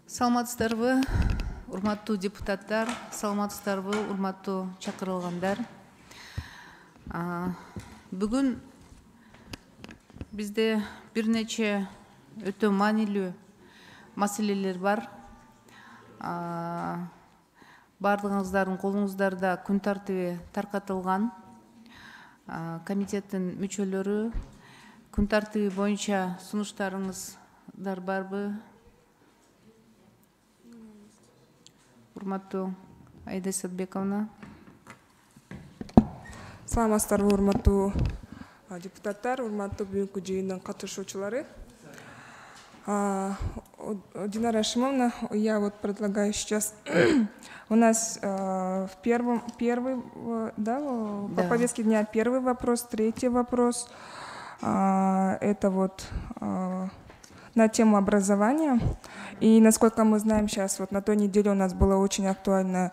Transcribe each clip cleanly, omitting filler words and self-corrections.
Саламатсыздарбы, урматтуу депутаттар, саламатсыздарбы, урматтуу чакырылгандар. Бүгүн бизде бир нече өтө маанилүү маселелер бар. Бардыгыңыздардын колуңуздарда күн тартиби таркатылган. Комитеттин мүчөлөрү күн тартиби боюнча сунуштарыңыздар барбы? Урматтуу Аида Садбековна. Саламатсыздарбы, урматтуу депутаттар, урматтуу бүгүнкү жыйындын катышуучулары. Динара Шимовна, я вот предлагаю сейчас у нас по повестке дня первый вопрос, третий вопрос. Это вот на тему образования. И насколько мы знаем сейчас, вот на той неделе у нас была очень актуальная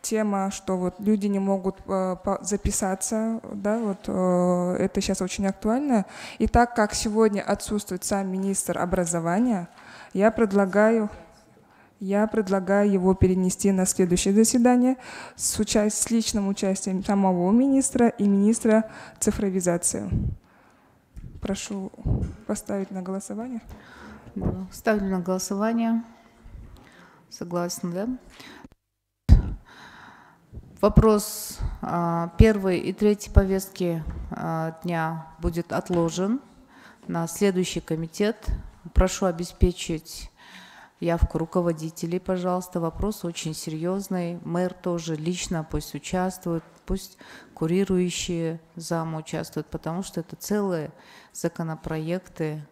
тема, что вот люди не могут записаться, да, вот это сейчас очень актуально. И так как сегодня отсутствует сам министр образования, я предлагаю его перенести на следующее заседание с личным участием самого министра и министра цифровизации. Прошу поставить на голосование. Ставлю на голосование. Согласна, да? Вопрос первой и третьей повестки дня будет отложен на следующий комитет. Прошу обеспечить явку руководителей, пожалуйста. Вопрос очень серьезный. Мэр тоже лично пусть участвует, пусть курирующие замы участвуют, потому что это целые законопроекты.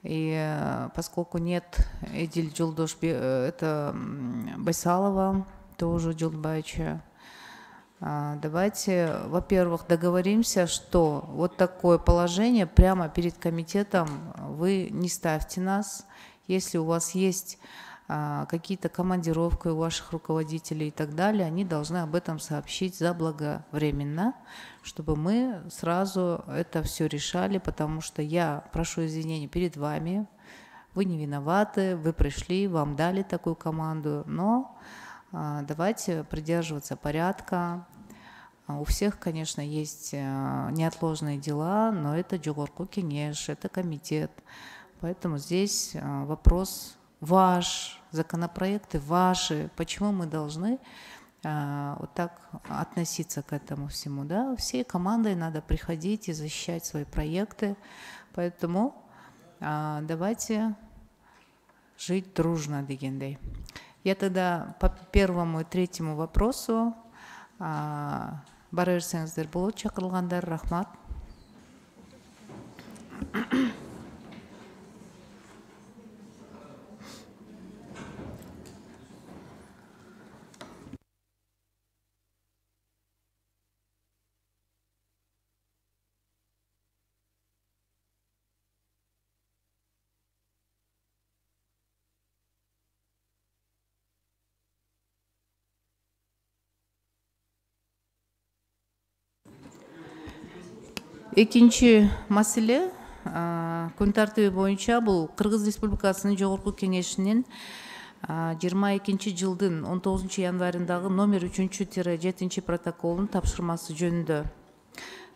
И поскольку нет Эдиль Жолдошбек, это Байсалова, тоже Жолдбаевича, давайте, во-первых, договоримся, что вот такое положение прямо перед комитетом вы не ставьте нас. Если у вас есть какие-то командировки у ваших руководителей и так далее, они должны об этом сообщить заблаговременно, чтобы мы сразу это все решали, потому что я прошу извинения перед вами, вы не виноваты, вы пришли, вам дали такую команду, но давайте придерживаться порядка. У всех, конечно, есть неотложные дела, но это Жогорку Кеңеш, это комитет. Поэтому здесь вопрос ваш, законопроекты ваши. Почему мы должны вот так относиться к этому всему? Да? Всей командой надо приходить и защищать свои проекты. Поэтому давайте жить дружно, дегендей. Я тогда по первому и третьему вопросу бара берсеңиздер болот, чакырылгандар, рахмат. Экинчи маселе күн тартиби боюнча бул Кыргыз Республикасынын Жогорку Кеңешинин 22 жылдын 19 январындагы номер 3-7 протоколунун тапшырмасы жөнүндө.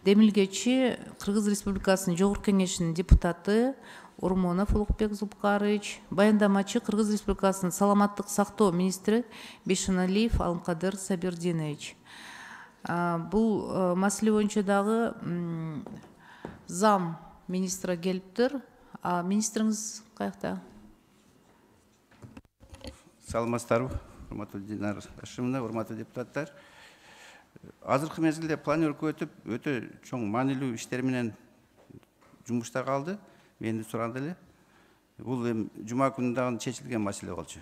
Демилгечи Кыргыз Республикасынын Жогорку Кеңешинин депутаты Урмонов Улукбек Зулпкарович, баяндамачы Кыргыз Республикасынын саламаттык сактоо министри Бишоналиев Алымкадыр Сабирдинович. Бұл маселе боюнча дагы зам министра келиптир. Министриңиз каякта? Саламатсыздарбы, урматтуу Динара Шимовна, урматтуу депутаттар. Азыркы мезгилде планировка өтүп, өтө чоң маанилүү иштер менен жумуштар калды. Менди сураганда эле. Бул жума күнү дагы чечилген маселе болчу.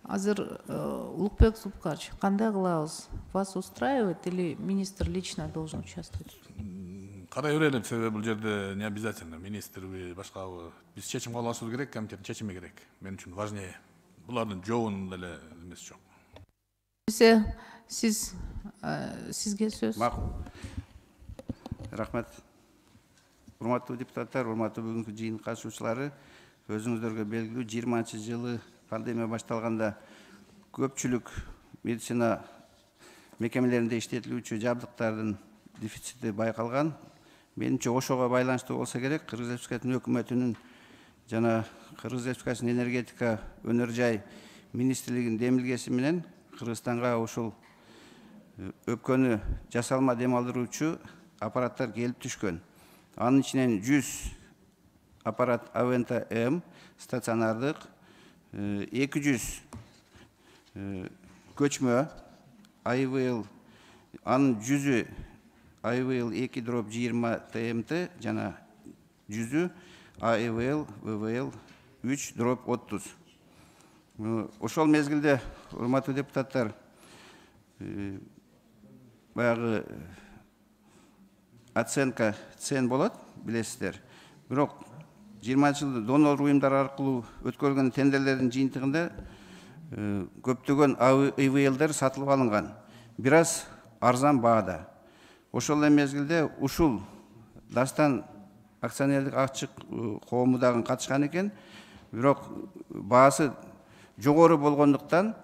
Азыр Улукбек Зулпкарович, кандай кылабыз? Вас устраивает или министр лично должен участвовать? Карай берелим, себеби бул жерде не обязательно министрби, башкабы. Биз чечим кабыл алышыбыз керек, комитеттин чечими керек. Мен үчүн важнее. Булардын жообун деле эмес жок. Сизге сөз. Макул. Рахмат. Урматтуу депутаттар, урматтуу бүгүнкү жыйын катышуучулары, өзүңүздөргө белгилүү 20-жылы пандемия башталганда көпчүлүк медицина мекемелеринде иштетилүүчү жабдыктардын дефицити байкалган. Менимче ошого байланыштуу болсо керек. Кыргыз Республикасынын өкмөтүнүн жана Кыргыз Республикасынын энергетика өнөр жай министрлигинин демилгеси менен Кыргызстанга ушул өпкөнү жасалма дем алдыруучу аппараттар келип түшкөн. Анын ичинен 100 аппарат Aventa M стационардык, 200 көчмө IVL, анын 100 IVL 2/20 TMT жана 100 IVL VVL 3/30. Ошол мезгилде, урматтуу депутаттар, баягы оценка цен болот, билесиздер. Бирок 20 жылда донор уюмдар аркылуу өткөрүлгөн тендерлердин жыйынтыгында көптөгөн IVL'дер сатылып алынган. Бир аз арзан баада. Ошол эле мезгилде ушул Дастан акционердик ачык коому дагы катышкан экен. Бирок баасы жогору болгондуктан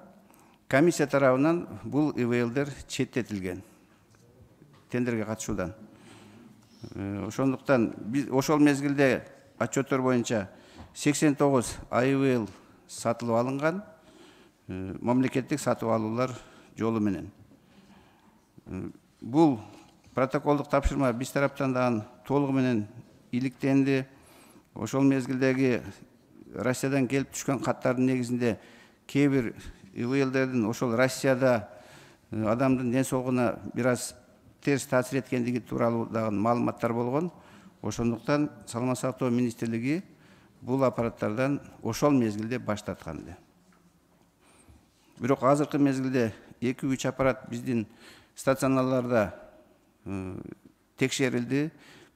комиссия тарабынан бул IVL'дер четтетилген тендерге катышуудан. Ошондуктан биз ошол мезгилде отчеттор боюнча 89 IVL сатылып алынган, мамлекеттик сатып алуулар жолу менен. Бул протоколдук тапшырма биз тараптан дагы толугу менен иликтенди. Ошол мезгилдеги Россиядан келип түшкөн каттардын негизинде кээ бир IVL'дердин ошол Россияда адамдын ден соолугуна бир аз терс таасир эткендиги тууралуу дагы маалыматтар болгон. Ошондуктан Саламат сактоо министрлиги бул аппараттардан ошол мезгилде баш тарткан. Бирок азыркы мезгилде 2-3 аппарат биздин стационарларда текшерилди,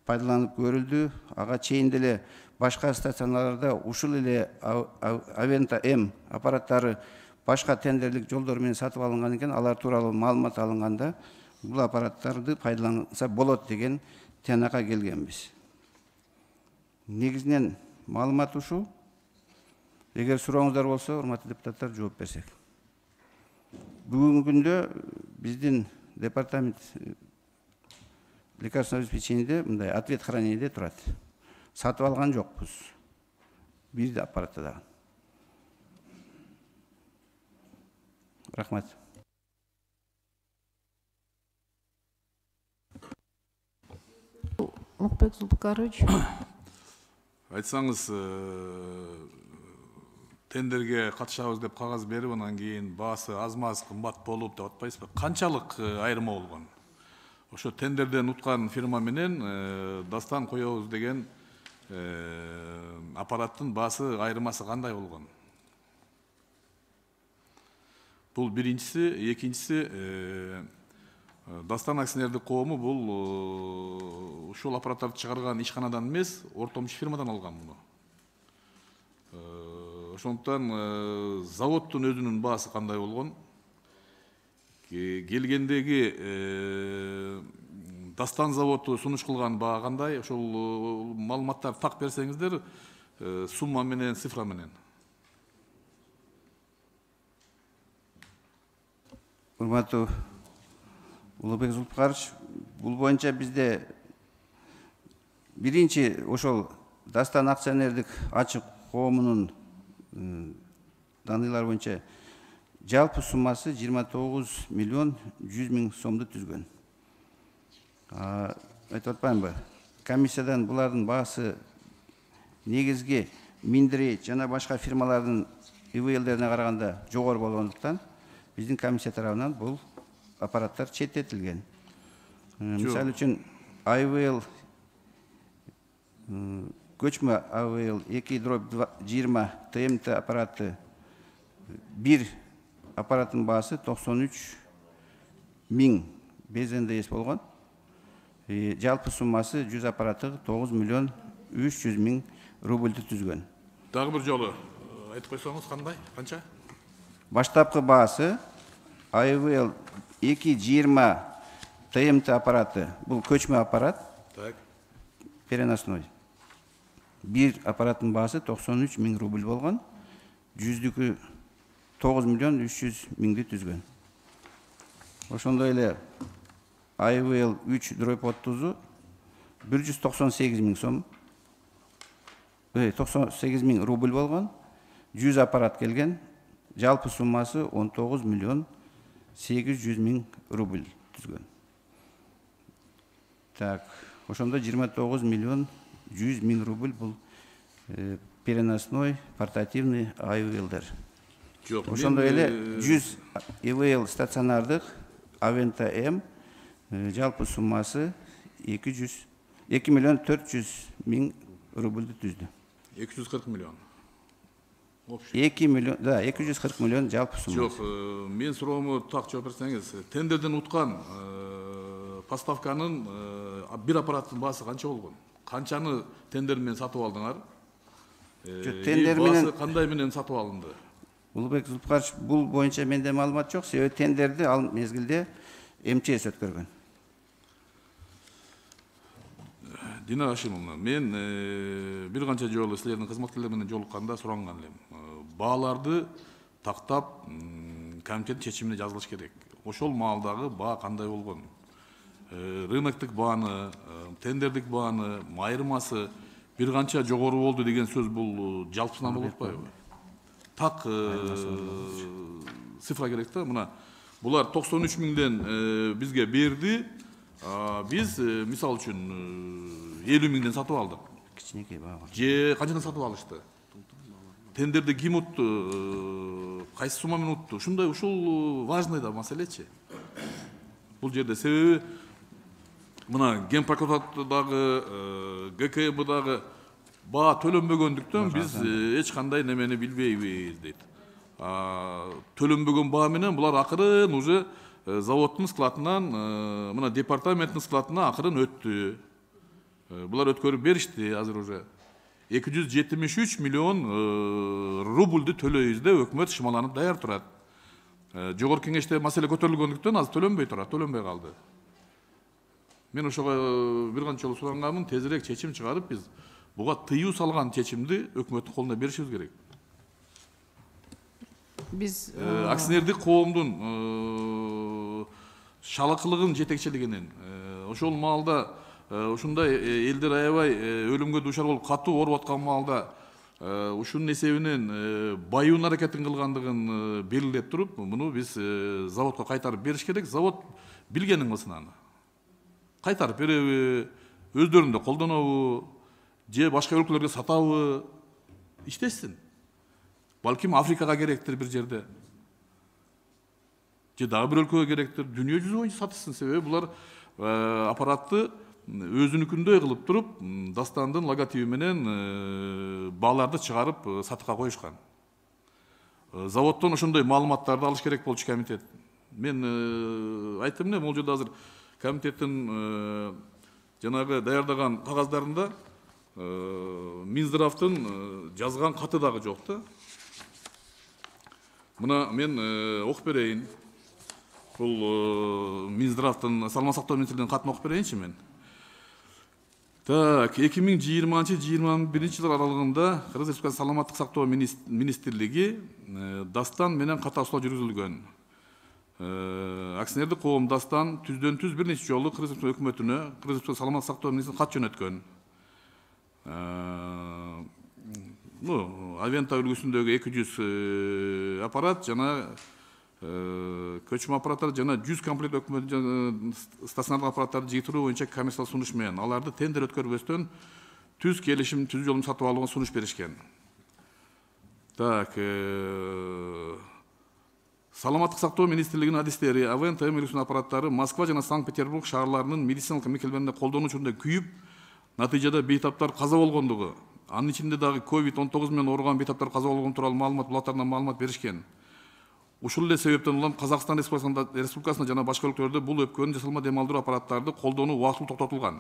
пайдаланып көрүлдү. Ага чейин деле башка стационарларда ушул эле Aventa M аппараттары башка тендерлик жолдор менен сатып алынган экен. Алар тууралуу маалымат алынганда бул аппараттарды пайдаланса болот деген тыянакка келгенбиз. Негизинен маалымат ушул. Эгер сурооңуздар болсо, урматтуу депутаттар, жооп берсек. Бүгүнкү күндө биздин департамент лекарственного обеспечения мындай ответ хранениеде турат. Сатып алган жокпуз. Бир аппаратты да. Рахмат. Мукбек Зулпукарович. Айтсаңыз, тендерге катышабыз деп кагаз берип, анан кийин баасы аз-маз кымбат болуп деп атпайсызбы? Канчалык айырма болгон? Ошо тендерден уткан фирма менен Дастан коебуз деген аппараттын баасы айырмасы кандай болгон? Бул биринчиси, экинчиси, Дастан акционердик коому бул ушул аппараттарды чыгарган ишканадан эмес, ортомчу фирмадан алган муну. Ошондуктан заводдун өзүнүн баасы кандай болгон? Келгендеги Дастан заводу сунуш кылган баа кандай? Ошол маалыматтарды так берсеңиздер, сумма менен, цифра менен. Урматтуу Улубек Зулпукарович, бул боюнча бизде биринчи ошол Дастан акционердик ачык коомунун даныйлар боюнча жалпы суммасы 29 миллион 100 миң сомду түзгөн. Айтып атпаймынбы? Комиссиядан булардын баасы негизги Миндри жана башка фирмалардын IVL-дерине караганда жогору болгондуктан биздин комиссия тарабынан бул аппараттар четтетилген. Мисалы үчүн IVL көчмө IVL 2/20 TMT аппараты бир аппараттын баасы 93 миң БЗНДС болгон. Жалпы суммасы 100 аппараты 9 миллион 300 миң рубльды түзгөн. Дагы бир жолу айтып койсоңуз кандай? Канча? Баштапкы баасы IVL 2/20 TMT аппараты, бул көчмө аппарат, Так. переносной. Bir аппараттын баасы 93 000 рубль болгон. Жүздүкү 9 миллион 300 миңди түзгөн. Ошондой эле IVL 3/30 198 000 сом. 98 000 рубль болгон. 100 аппарат келген. Жалпы суммасы 19 миллион 800 000 рубль түзгөн. Так, ошондо 29 миллион 100 000 рубль бул переносной портативный IVL-дер. Ошондой эле 100 IVL стационардык Aventa M жалпы суммасы 2 миллион 400 000 рубльді түздү. 240 миллион. 2 миллион, да, 240 миллион жалпы сумма. Жок, мен суроомо так жооп берсеңиз, тендерден уткан поставканын бир аппараттын баасы канча болгон? Канчаны тендер менен сатып алдыңар? Тендер менен баасы кандай менен сатып алынды? Улубек Зулпукарович, бул боюнча менде маалымат жок, себеби тендерди ал мезгилде МЧС өткөргөн. Дина Ашимовна, мен бир канча жолу силердин кызматкерлер менен жолукканда суранган элем. Бааларды тактап, комитет чечимине жазылыш керек. Ошол маалдагы баа кандай болгон? Рыноктук бааны, тендердик бааны, айырмасы бир канча жогору болду деген сөз бул жалпысынан болуп атпайбы? Так цифра керек да. Мына булар 93 миңден бизге берди. Биз мисал үчүн 50 миңден сатып алдык. Кичинекей баа бар. Же канчадан сатып алышты? Тендерди ким утту? Кайсы сумма менен утту? Ушул важный да маселечи. Бул жерде себеби мына Ген прокуратурадагы, ГКБдагы баа төлөнбөгөндүктөн биз эч кандай немени билбейбиз дейт. Төлөнбөгөн баа менен булар акырын уже заводдун складынан мына департаменттин складына акырын өттү. Булар өткөрүп беришти, азыр уже 273 миллион рубльды төлөйбүз деп өкмөт шымаланып даяр турат. Жогорку кеңеште маселе көтөрүлгөндүктөн азыр төлөнбөй турат, төлөнбөй калды. Мен ошого бир канча жолу суранганмын, тезирээк чечим чыгарып биз буга тыюу салган чечимди өкмөттүн колуна беришибиз керек. Биз акционердик коомдун шалакылыгын жетекчилигинен ошол маалда ушундай элдер аябай өлүмгө дуушар болуп катуу ооруп аткан маалда ушунун эсебинен байуунун аракетин кылгандыгын белгилеп туруп, муну биз заводко кайтарып бериш керек. Завод билгенин кылсын аны. Кайтарып береби, өздөрүндө колдонобу, же башка өлкөлөргө сатабы, иштесин. Балким Африкага керектир бир жерде. Же дагы бир өлкөгө керектир. Дүйнө жүзү боюнча сатылсын, себеби булар аппаратты өзүнүкүндөй кылып туруп, Дастандын логотиби менен бааларды чыгарып сатыкка коюшкан. Заводдон ошондой маалыматтарды алыш керек болчу комитет. Мен айттым эле, могул жерде азыр комитеттин жанагы даярдаган кагаздарында Минздравдын жазган каты дагы жок да. Мына мен окуп берейин. Бул Минздравдын саламат сактоо министрлигинин катын окуп берейинчи мен. Так, 2020-2021 жылдар аралыгында Кыргыз Республикасы саламаттык сактоо министрлиги Дастан менен катаашуулар жүргүзүлгөн. Акционердик коом Дастан түздөн түз бир нече жолу Кыргыз Республикасы өкмөтүнө, Кыргыз Республикасы саламаттык сактоо министрлигине кат жөнөткөн. Авента үлгүсүндөгү 200 аппарат жана көчмө аппараттар жана 100 комплект өкмөт стационардык аппараттарды жыйыруу боюнча коммерциялык сунуш менен аларды тендер өткөрбөстөн түз келишим, түз жолун сатып алууга сунуш беришкен. Так, саламаттык сактоо министрлигинин адистери Авента үлгүсүнүн аппараттары Москва жана Санкт-Петербург шаарларынын медициналык мекемелеринде колдонуу учурунда күйүп, натыйжада бейтаптар каза болгондугу, анын ичинде дагы COVID-19 менен ооруган бейтаптар каза болгон тууралуу маалымат булактарынан маалымат беришкен. Ушул эле себептен улам Казакстан Республикасында жана башка өлкөлөрдө бул өпкөнү жасалма дем алдыруу аппараттарды колдонуу убактылуу токтотулган.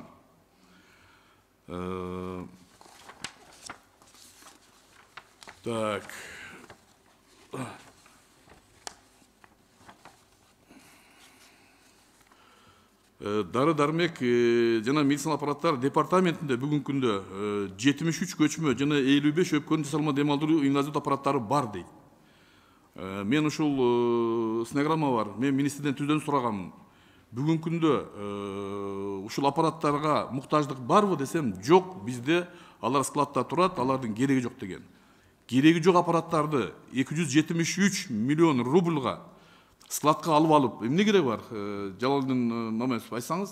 Так. дары дармек жана медицина аппараттары департаментинде бүгүнкү күндө 73 көчмө жана 55 өпкөнү жасалма демалдыруу инвазивдүү аппараттары бар дейт. Мен ушул стенограмма бар. Мен министрден түздөн сураганмын. Бүгүнкү күндө ушул аппараттарга муктаждык барбы десем, жок, бизде алар складта турат, алардын кереги жок деген. Кереги жок аппараттарды 273 миллион рубльга складка алып, эмне керек бар? Жалалдин Мамедов, айтсаңыз?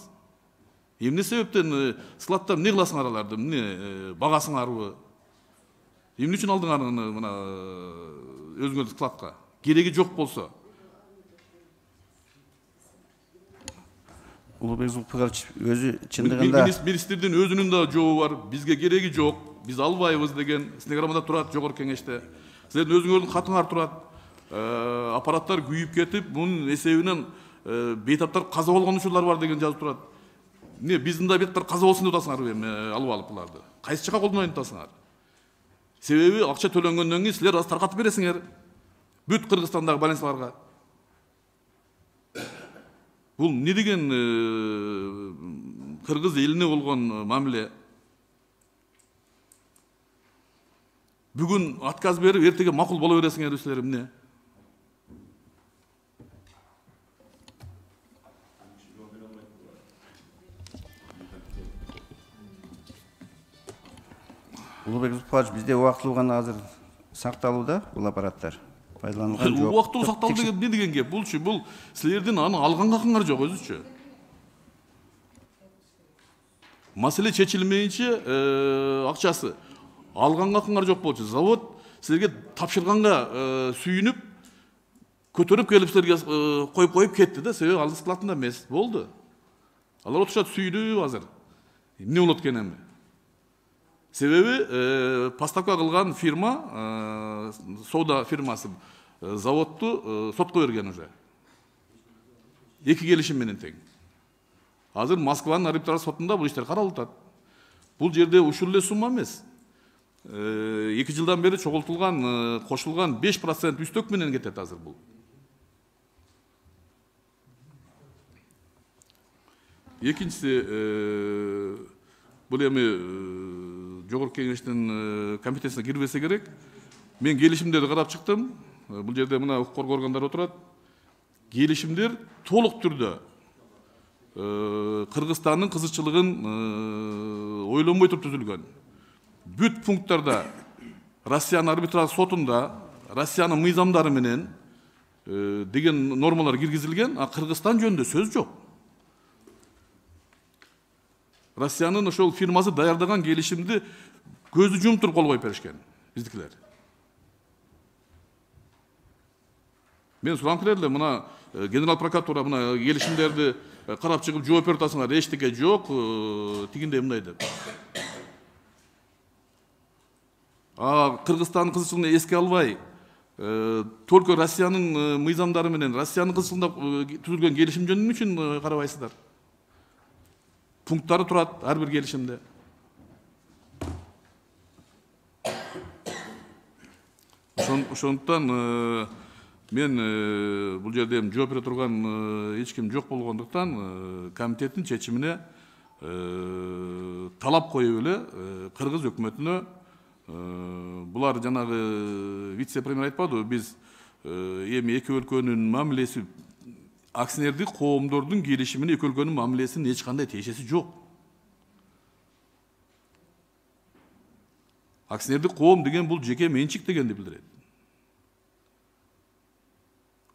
Эмне себептен складта эмне кыласыңар аларды? Эмне багасыңарбы? Эмне үчүн алдыңар мына өзүңөрдүн складка? Кереги жок болсо. Улубек Зулпугарович өзү чындыгында министрдин өзүнүн да жообу бар. Бизге кереги жок, биз албайбыз деген стенограммада турат, жогорку кеңеште. Силердин өзүңөрдүн катыңар турат. Аппараттар күйүп кетип, мунун эсебинен бейтаптар каза болгон учурлар бар деген жазып турат. Не, биздин да бейтаптар каза болсун деп атасыңар эми алып буларды. Кайсы жака колдонойт атасыңар? Себеби акча төлөнгөндөн кийин силер аз таркатып бересиңер. Бүт Кыргызстандагы больницаларга. Бул не деген кыргыз элине болгон мамиле? Бүгүн отказ берип, эртеге макул боло бересиңер силер эмне? Улубек Зулпугарович, бизде убактылуу гана азыр сакталууда бул аппараттар. Пайдаланылган жок. Убактылуу сакталуу деген эмне деген геп? Бул силердин аны алган хакыңар жок өзүчө. Маселе чечилмейинче акчасы алган хакыңар жок болчу. Завод силерге тапшырганга сүйүнүп көтөрүп келип силерге коюп кетти да, себеби алдын складында эмес. Болду. Алар отурушат сүйүнүп азыр. Эмне болот экен эми? Себеби поставка кылган фирма, соода фирмасы заводду сотко берген уже. Эки келишим менен тең. Азыр Москванын арбитраж сотунда бул иштер каралып атат. Бул жерде ушул эле сумма эмес. 2 жылдан бери чогултулган, кошулган 5% үстөк менен кетет азыр бул. Экинчиси, бул эми жогорку кеңештин компетенциясына кирбесе керек. Мен келишимдерди карап чыктым. Бул жерде мына укук коргоо органдары отурат. Келишимдер толук түрдө Кыргызстандын кызыкчылыгын ойлонбой туруп түзүлгөн. Бүт пункттарда Россиянын арбитраж сотунда, Россиянын мыйзамдары менен деген нормалар киргизилген, а Кыргызстан жөнүндө сөз жок. Россиянын ошол фирмасы даярдаган келишимди көздү жумтуруп кол коюп беришкен биздикилер. Мен сурам келе эле, мына генерал прокуратура мына келишимдерди карап чыгып жооп берип атасыңар, эчтеке жок, тигиндей мындай деп. Кыргызстандын кызыкчылыгын эске албай, только Россиянын мыйзамдары менен Россиянын кызыкчылыгында түзүлгөн келишим жөнүнөн үчүн карабайсыздар. Пункттары турат ар бир келишимде. Ошондуктан мен бул жерде жооп бере турган эч ким жок болгондуктан комитеттин чечимине талап коюп эле кыргыз өкмөтүнө, булар жанагы вице-премьер айтпадыбы, биз эми эки өлкөнүн мамилеси, акционердик коомдордун келишимине эки өлкөнүн мамилесинин эч кандай тиешеси жок. Акционердик коом деген бул жеке менчик дегенди билдирет.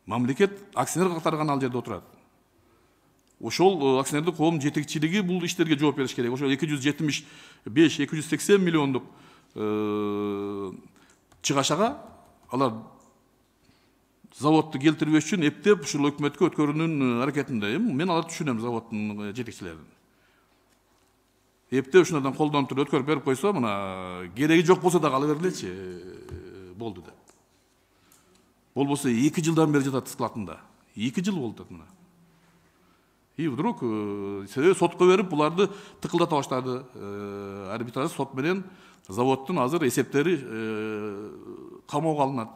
Мамлекет акционер катары гана ал жерде отурат. Ошол акционердик коом жетекчилиги бул иштерге жооп бериш керек. Ошол 275-280 миллиондук чыгашага алар заводду келтирбеш үчүн эптеп ушул өкмөткө өткөрүүнүн аракетинде. Мен аларды түшүнөм, заводдун жетекчилерин. Эптеп ушунардан колдонуп туруп өткөрүп берип койсо, мына кереги жок болсо да кала бергилечи, болду деп. Болбосо 2 жылдан бери жатат складында. 2 жыл болду мына. И вдруг себеби сотко берип, буларды тыкылдата баштады. Арбитраж сот менен заводдун азыр эсептери камоого алынат.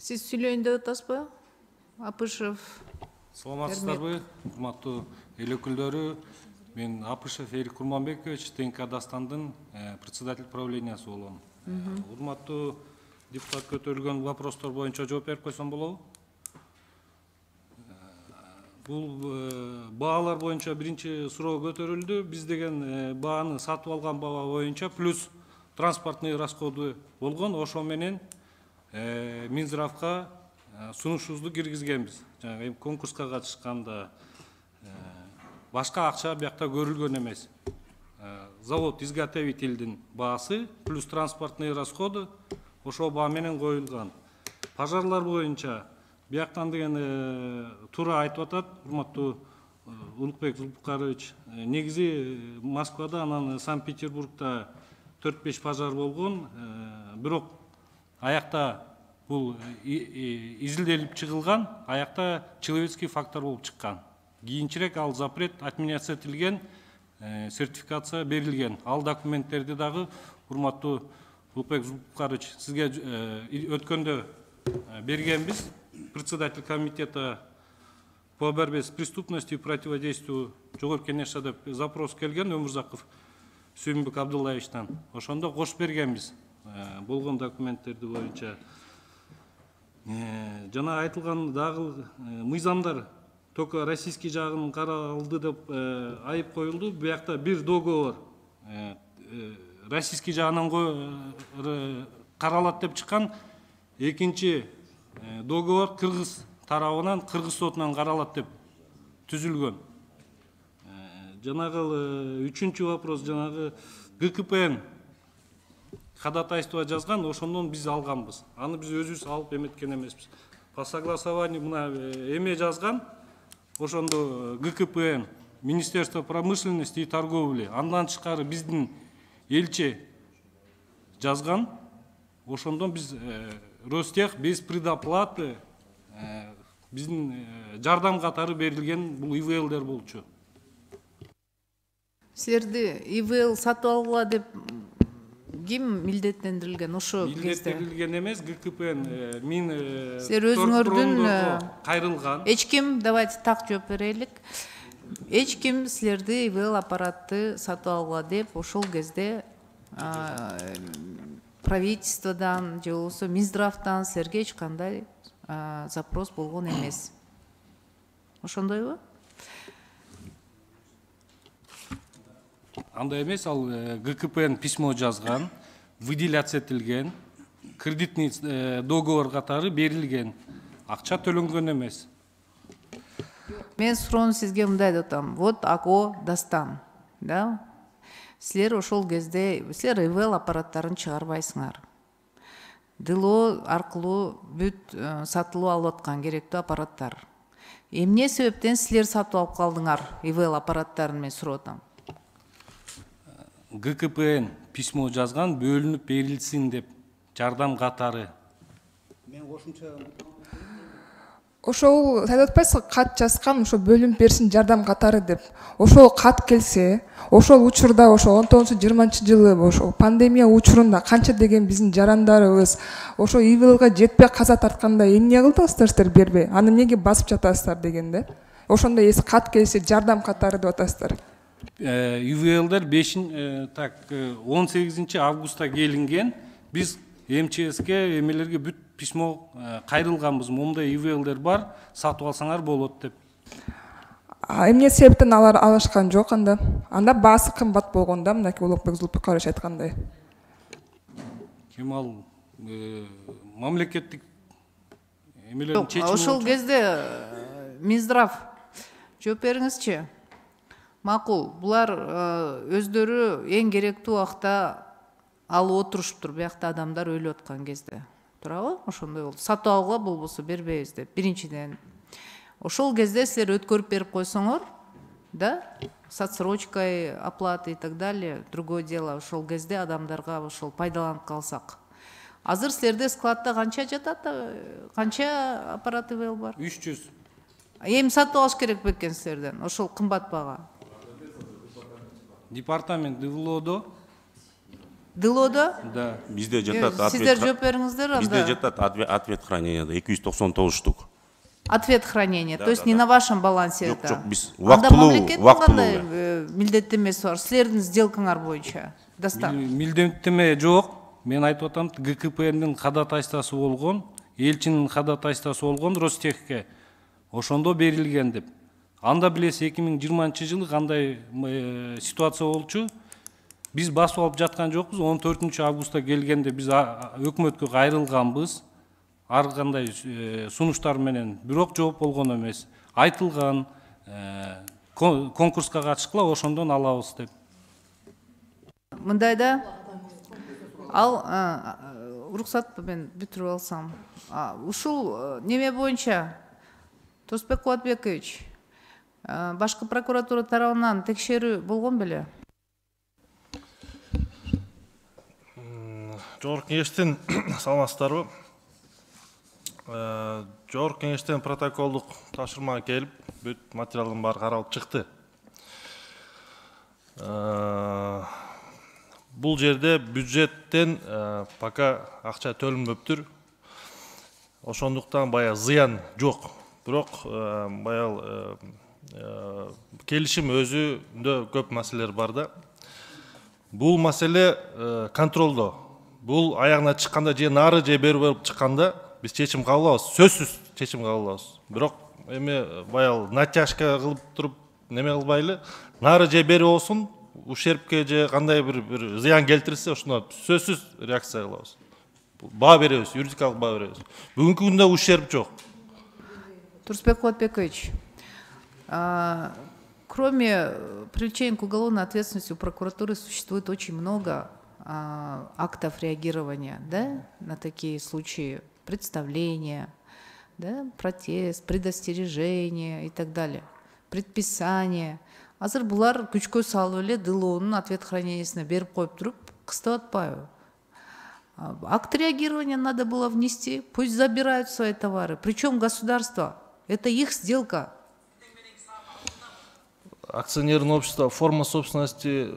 Сиз сүйлөйүн деп атасызбы? Апышев. Саламатсыздарбы, урматтуу эл өкүлдөрү. Мен Апышев Эрик Курманбекович, ТНК Дастандын председатель правлениясы болом. Урматтуу депутат көтөрүлгөн вопростор боюнча жооп берип койсом болобу? Бул баалар боюнча биринчи суроо көтөрүлдү. Биз деген бааны сатып алган баа боюнча плюс транспортный расходу болгон, ошо менен Минздравга сунушубузду киргизгенбиз. Жаңы конкурска катышканда башка акча биякта көрүлгөн эмес. Завод изготовительдин баасы плюс транспортный расходы ошо баа менен коюлган. Пожарлар боюнча бияктан деген туура айтып атат урматтуу Улукбек Зулпукарович. Негизи Москвада анан Санкт-Петербургда 4-5 пожар болгон. Бирок аякта бул изилделип чыгылган, аякта человеческий фактор болуп чыккан. Кийинчерээк ал запрет отменяться этилген, сертификация берилген. Ал документтерди дагы урматтуу Улукбек Зулпукарович сизге өткөндө бергенбиз. Председатель комитета по борьбе с преступностью и противодействию Жогорку Кеңеште деп запрос келген Өмүрзаков Сүйүнбек Абдуллаевичтен. Ошондо кошуп бергенбиз болгон документтерди боюнча. Жана айтылган дагы мыйзамдар только российский жагын каралды деп айып коюлду. Буякта бир договор российский жагынан каралат деп чыккан, экинчи договор кыргыз тарабынан, кыргыз сотунан каралат деп түзүлгөн. Жанагы үчүнчү вопрос, жанагы ГКПН ходатайство жазган, ошондон биз алганбыз. Аны биз өзүбүз алып эметкен эмеспиз. По согласованию мына эме жазган, ошондо ГКПН, Министерство промышленности и торговли, андан тышкары биздин элчи жазган, ошондон биз Ростех без предоплаты биздин жардам катары берилген бул ИВЛдер болчу. Силерди ИВЛ сатып алгыла деп ким милдеттендирилген ошо кезде? Милдеттендирилген эмес, ГКПН силер өзүңөрдүн кайрылган. Эч ким, давайте так жооп берелик. Эч ким силерди ИВЛ аппаратты сатып алгыла деп ошол кезде правительстводан же болбосо Минздравдан силерге эч кандай запрос болгон эмес. Ошондойбу? Андай эмес, ал ГКПН письмо жазган, выделяться этилген, кредитный договор катары берилген, акча төлөнгөн эмес. Мен суроону сизге мындай деп атам. Вот АКО Дастан, да? Силер ошол кезде силер ИВЛ аппараттарын чыгарбайсыңар. ДЛО аркылуу бүт сатылып алып аткан керектүү аппараттар. Эмне себептен силер сатып алып калдыңар ИВЛ аппараттарын, мен сурап атам. ГКПН письмо жазган, бөлүнүп берилсин деп, жардам катары. Мен кошумча Ошол айтып атпайсызбы, кат жазган, ошо бөлүнүп берсин жардам катары деп. Ошол кат келсе, ошол учурда ошо 19-20 жылы ошо пандемия учурунда канча деген биздин жарандарыбыз ошо ИВЛга жетпей каза тартканда эмне кылдыңыздар силер бербей? Аны эмнеге басып жатасыздар дегенде. Ошондо эс кат келсе жардам катары деп атасыздар. ИВЛдер 18 августта келинген, биз МЧСке эмелерге бүт письмо кайрылганбыз. Момундай ИВЛдер бар, сатып алсаңар болот деп. Эмне себептен алар алышкан жок анда? Анда баасы кымбат болгонда, мынакей Улукбек Зулпукарович айткандай. Ким ал мамлекеттик эмелердин чечими. Ошол кезде Минздрав жооп бериңизчи. Макул, булар өздөрү эң керектүү убакта алып отуруштур, биякта адамдар өлүп аткан кезде. Туурабы? Ошондой болду. Сатып алгыла болбосо бербейбиз деп. Биринчиден. Ошол кезде силер өткөрүп берип койсоңор, да? С отсрочкой оплаты и так далее, другое дело. Ошол кезде адамдарга ошол пайдаланып калсак. Азыр силерде складта канча жатат? Канча аппарат ИВЛ бар? 300. Эми сатып алыш керек бекен силерден. Ошол кымбат бага. Департамент ДВЛОдо Дылода? Да. Бизде жатат Сиздер жооп бериңиздер Бизде анда. жатат ответ храненияда 299 штук. Ответ хранения. То есть не на вашем балансе Жок, это. жок, биз Анда мамлекеттин убактылуу кандай милдеттемеси бар? Силердин сделкаңар боюнча. Дастан. Милдеттеме жок. Мен айтып атам, ГКПНин кадатайстасы болгон, элчинин кадатайстасы болгон Ростехке. Ошондо берилген деп. Анда билесиз 2020 жылы кандай ситуация болчу? Биз басып алып жаткан жокпуз. 14 августта келгенде биз өкмөткө кайрылганбыз. Ар кандай сунуштар менен, бирок жооп болгон эмес. Айтылган конкурска катышкыла, ошондон алабыз деп. Мындайда ал уруксат мен бүтүрүп алсам. Ушул неме боюнча Турсунбек Кубатбекович, башкы прокуратура тарабынан текшерүү болгон беле? Жогорку кеңештин саламатсыздарбы? Жогорку кеңештен протоколдук тапшырма келип, бүт материалдын баары каралып чыкты. Бул жерде бюджеттен пока акча төлөнбөптүр. Ошондуктан баягы зыян жок. Бирок баягы келишим өзүндө көп маселелер бар да. Бул маселе контролдо. Бул аягына чыкканда же нары же бери болуп чыкканда биз чечим кабыл алабыз, сөзсүз чечим кабыл алабыз. Бирок эми баягы натяжка кылып туруп неме кылбайлы, нары же бери болсун, ущербке же кандай бир зыян келтирсе, ошондо сөзсүз реакция кылабыз. Баа беребиз, юридикалык баа беребиз. Бүгүнкү күндө ущерб жок. Турсунбек Кубатбекович, кроме привлечения к уголовной ответственности у прокуратуры существует очень много актов реагирования, да, на такие случаи, представления, да, протест, предостережение и так далее, предписание. Азыр булар күчкө салып эле дылоонун ответ хранениясына берип коюп туруп кыстап атпайбы? Акт реагирования надо было внести, пусть забирают свои товары. Причем государство, это их сделка. Акционерное общество, форма собственности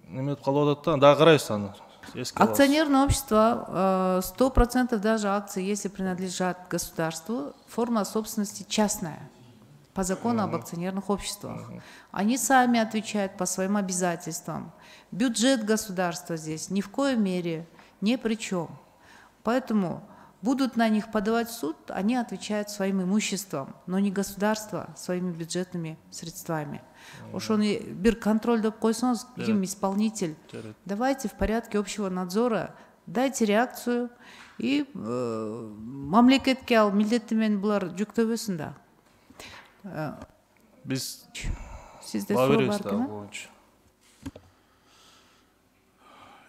немет калып атат да, дагы карайбыз аны. Акционерное общество, 100% даже акции, если принадлежат государству, форма собственности частная, по закону об акционерных обществах. Они сами отвечают по своим обязательствам. Бюджет государства здесь ни в коей мере ни при чем. Поэтому будут на них подавать в суд, они отвечают своим имуществом, но не государство своими бюджетными средствами. Уж он бир контроль деп койсоңуз, ким исполнитель. Давайте в порядке общего надзора, дайте реакцию и мамлекетке ал милдети менен булар жүктөбөсүн да. Биз Сизде суроо бар экен?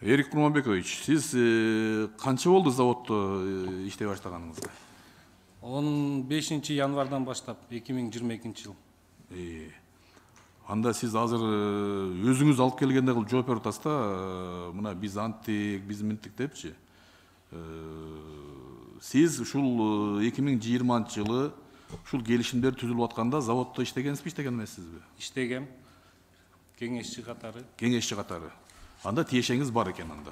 Эрик Курманбекович, сиз канча болду заводто иштей баштаганыңызга? 15 январдан баштап 2022 жыл. Анда сиз азыр өзүңүз алып келгенде кылып жооп берип атасыз да, мына биз анттык, биз минттик депчи. Сиз ушул 2020 жылы ушул келишимдер түзүлүп атканда заводто иштегенсизби, иштеген эмессизби? Иштегем. Кеңешчи катары. Кеңешчи катары. Анда тиешеңиз бар экен анда.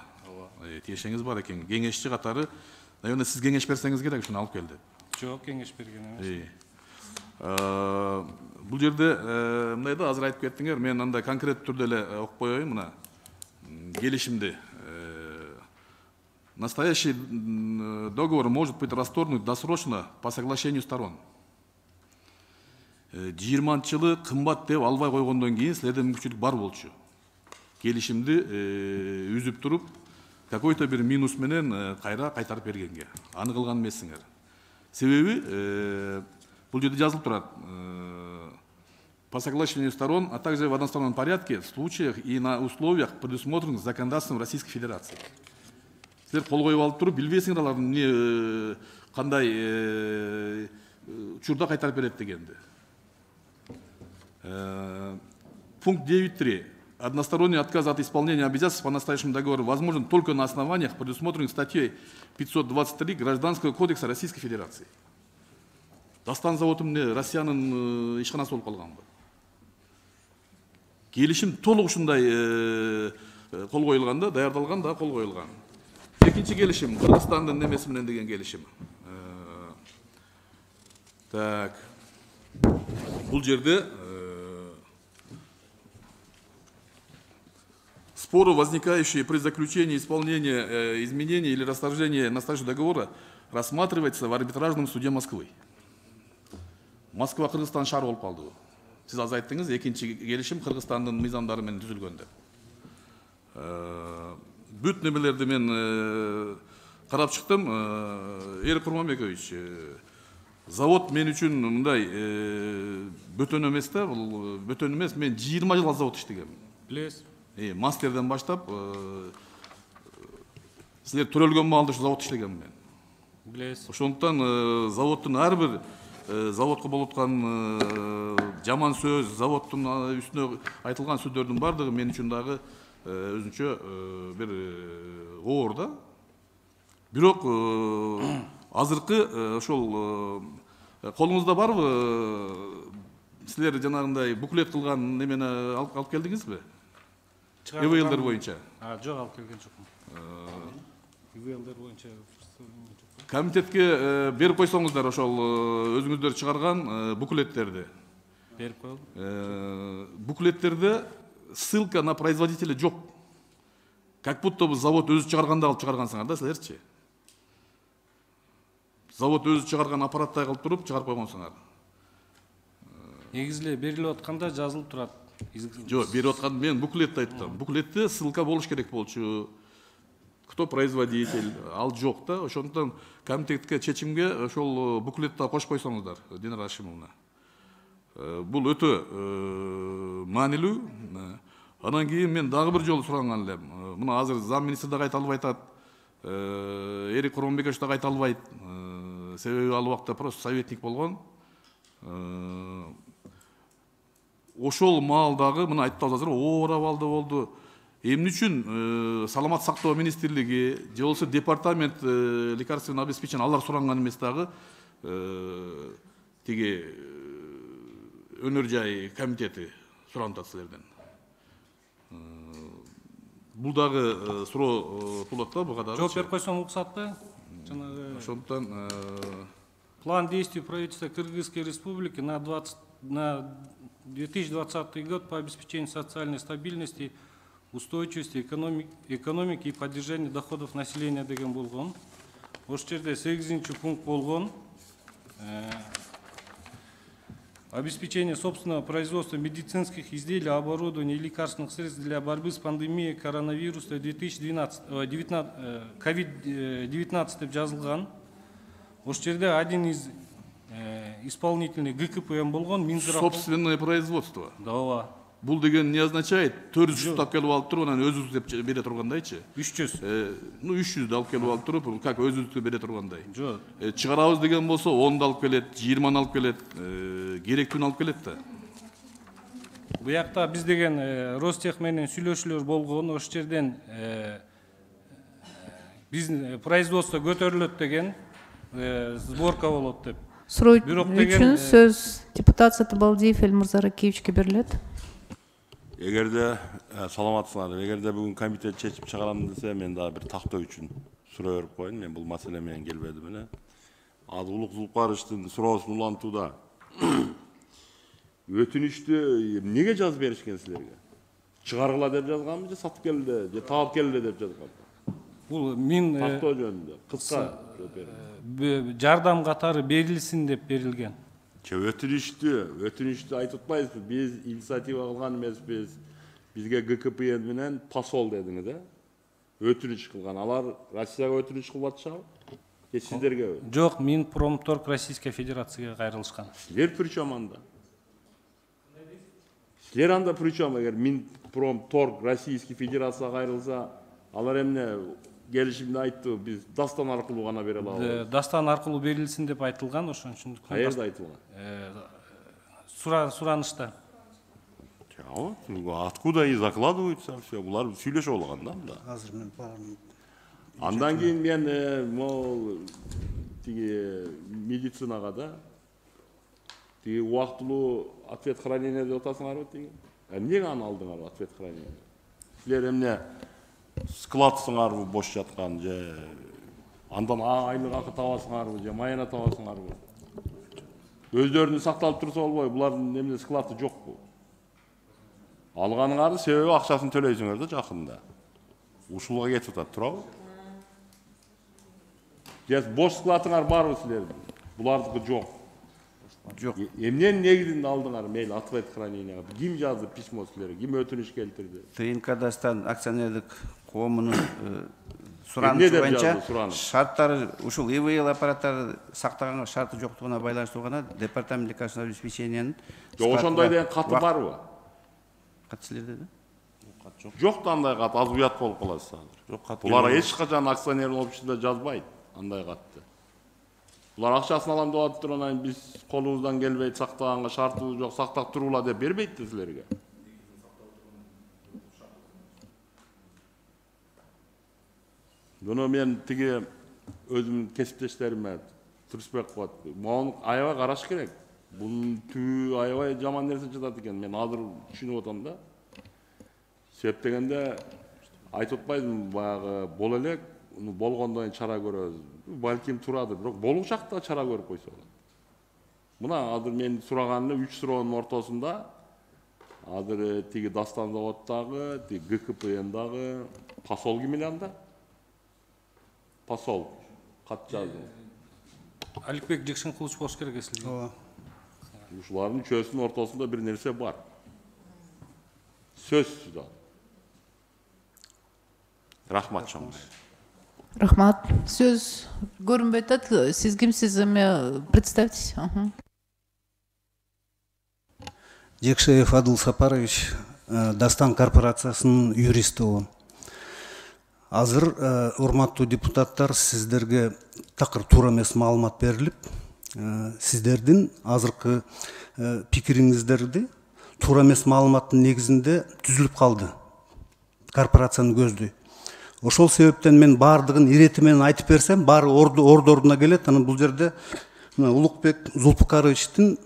Тиешеңиз бар экен. Кеңешчи катары, наверное, сиз кеңеш берсеңиз керек ушуну алып келди. Жок, кеңеш берген эмес. Бул жерде мындай да азыр айтып кеттиңер, мен анда конкреттүү түрдө эле окуп коеюн мына. Келишимди. Настоящий договор может быть расторгнут досрочно по соглашению сторон. 20 жылы кымбат деп албай койгондон кийин силерде мүмкүнчүлүк бар болчу. Келишимди үзүп туруп, какой-то бир минус менен кайтарып бергенге. Аны кылган эмессиңер. Себеби бул жерде жазылып турат. По соглашению сторон, а также в одностороннем порядке в случаях и на условиях, предусмотренных законодательством Российской Федерации. Силер кол коюп алып туруп, билбейсиңер алар эмне кандай учурда кайтарып берет дегенди. Пункт 9.3. Односторонний отказ от исполнения обязательств по настоящему договору возможен только на основаниях, предусмотренных статьей 523 Гражданского кодекса Российской Федерации. Дастан заводу эмне Россиянын ишканасы болуп калганбы? Келишим толук ушундай кол коюлганда, даярдалган да кол коюлган. Экинчи келишим Кыргызстандын немеси менен деген келишим. Так. Бул жерде споры, возникающие при заключении исполнения изменений или расторжении настоящего договора, рассматривается в арбитражном суде Москвы. Москва Кыргызстан шаар болуп калды. Сиз аз айттыңыз, экинчи келишим Кыргызстандын мыйзамдары менен түзүлгөн деп. Бүт немелерди мен карап чыктым. Эрик Курманбекович, завод мен үчүн мындай бөтөн эмес да, бул бөтөн эмес. Мен 20 жыл завод иштегем. Билесиз. Мастерден баштап силер төрөлгөн маалда ушу завод иштегем мен. Билесиз. Ошондуктан заводдун ар бир заводко болуп аткан жаман сөз, заводдун үстүнө айтылган сөздөрдүн бардыгы мен үчүн дагы өзүнчө бир оор да. Бирок азыркы ошол колуңузда барбы? Силер жанагындай буклет кылган немени алып келдиңизби? ИВЛдер боюнча. Жок, алып келген жокмун. ИВЛдер боюнча комитетке берип койсоңуздар ошол өзүңүздөр чыгарган буклеттерди. Берип коелу. Буклеттерде ссылка на производителя жок. Как будто бы завод өзү чыгарганда алып чыгаргансыңар да силерчи. Завод өзү чыгарган аппараттай кылып туруп чыгарып койгонсуңар. Негизи эле берилип атканда жазылып турат. Жок, берип аткан мен буклетти айттым. Буклетте ссылка болуш керек болчу. Кто производитель, ал жок да. Ошондуктан комитетке чечимге ошол буклетти кошуп койсоңуздар, Динара Ашимовна. Бул өтө маанилүү. Анан кийин мен дагы бир жолу суранган элем. Мына азыр зам министр да кайта албай атат. Эрик Курманбекович да кайта албайт. Себеби ал убакта просто советник болгон. Ошол маалдагы мына айтып атасыздар, оор абалда болду. Эмне үчүн саламат сактоо министрлиги же болбосо департамент лекарственного обеспечения алар суранган эмес дагы тиги өнөр жай комитети суранып атат силерден. Бул дагы суроо туулат да буга дагы. Жооп берип койсоң уруксатпы? Жанагы ошондуктан план действий правительства Кыргызской Республики на 2020 год по обеспечению социальной стабильности, устойчивости экономики и поддержанию доходов населения деген болгон. Ошол жерде 8-чи пункт болгон. Обеспечение собственного производства медицинских изделий, оборудования и лекарственных средств для борьбы с пандемией коронавируса COVID-19 деп жазылган. Ошол жерде один из исполнительный ГКПМ болгон Минздрав. Собственное производство. Да. Бул деген не означает 400 тап келип алып туруп анан өзүбүз деп бере тургандайчы. 300. 300 алып келип алып туруп, как өзүбүздү бере тургандай. Жок. Чыгарабыз деген болсо 10 алып келет, 20 алып келет, керектүүнү алып келет да. Буякта биз деген Ростех менен сүйлөшүүлөр болгон, ошол жерден биздин производство көтөрүлөт деген сборка болот деп. Суроо үчүн сөз депутат Сатыбалдиев Элмырза Ракиевичке берилет. Эгерде саламатсыңар, эгерде бүгүн комитет чечип чыгарам десе, мен дагы бир тактоо үчүн суроо берип коеюн. Мен бул маселе менен келбедим эле. Улук Зулкаровичтин суроосун улантууда өтүнүштү эмнеге жазып беришкен силерге? Чыгаргыла деп жазганбы же сатып келди же таап келди деп жазганбы? Бул мен тактоо жөнүндө кыска жардам катары берилсин деп берилген. Өтүнүштү айтып атпайсызбы? Биз инициатива кылган эмеспиз. Бизге ГКПН менен посол дедиңиз, өтүнүч кылган. Алар Россияга өтүнүч кылып атышабы? Же сиздерге? Жок, Минпромторг Российской Федерацияга кайрылышкан. Силер причем анда? Силер анда причем, эгер Минпромторг Российской Федерацияга кайрылса, алар эмне келишимде айтты, биз Дастан аркылуу гана бере алабыз. Дастан аркылуу берилсин деп айтылган, ошон үчүн. Каерде айтылган? Суранышта. Откуда и закладываются все, булар сүйлөшүп алган да мында. Азыр мен барам. Андан кийин мен могул тиги медицинага да тиги убактылуу ответ хранение деп атасыңарбы тиги. Эмнеге аны алдыңар ответ хранение? Силер эмне складсыңарбы бош жаткан же андан айлык акы табасыңарбы же майына табасыңарбы? Өздөрүнүн сакталып турса болбойбу, булардын эмне склады жокпу? Алганыңарды себеби акчасын төлөйсүңөр да жакында. Ушулга кетип атат, туурабы? Же бош складыңар барбы силердин? Булардыкы жок. Жок. Эмненин негизинде алдыңар мейлі ответ храненияга? Ким жазды письмо силерге? Ким өтүнүш келтирди? ТНК Дастан акционерлик коомунун суранычы боюнча шарттары ушул ИВЛ аппараттары сактаганга шарты жоктугуна байланыштуу гана департамент лекарственного обеспечениянын ошондой деген каты барбы? Кат силерде да? Жок да андай кат, аз уят болуп каласыз азыр. Жок кат. Булар эч качан акционерлик обществодо жазбайт андай катты. Булар акчасын алам деп атып тургандан биз колубуздан келбейт, сактаганга шартыбыз жок, сактап турула деп бербейт да силерге. Буну мен тиги өзүмдүн кесиптештериме Турсбекова муну аябай караш керек. Бунун түбү аябай жаман нерсе жатат экен. Мен азыр түшүнүп атам да. Себеп дегенде айтып атпайсызбы, баягы боло элек, болгондон кийин чара көрөбүз. Балким турадыр, бирок болуу чакта чара көрүп койсо болот. Мына азыр мен сураганым 3 суроонун ортосунда азыр тиги Дастан заводдагы, тиги ГКПНдагы посол ким эле анда? Посол кат жазды. Аликбек Жексенкулович болуш керек эсилде. Ооба. Ушулардын чөйсүнүн ортосунда бир нерсе бар. Сөзсүз да. Рахмат чоң. Рахмат. Сөз көрүнбөй атат. Сиз кимсиз, эми представьтесь. Жекшеев Адыл Сапарович, Дастан корпорациясынын юристи болом. Азыр урматтуу депутаттар, сиздерге такыр туура эмес маалымат берилип, сиздердин азыркы пикириңиздерди туура эмес маалыматтын негизинде түзүлүп калды. Корпорациянын көздөй. Ошол себептен мен бардыгын ирети менен айтып берсем, баары ордуна келет. Анан бул жерде Улукбек Зулпукаровичтин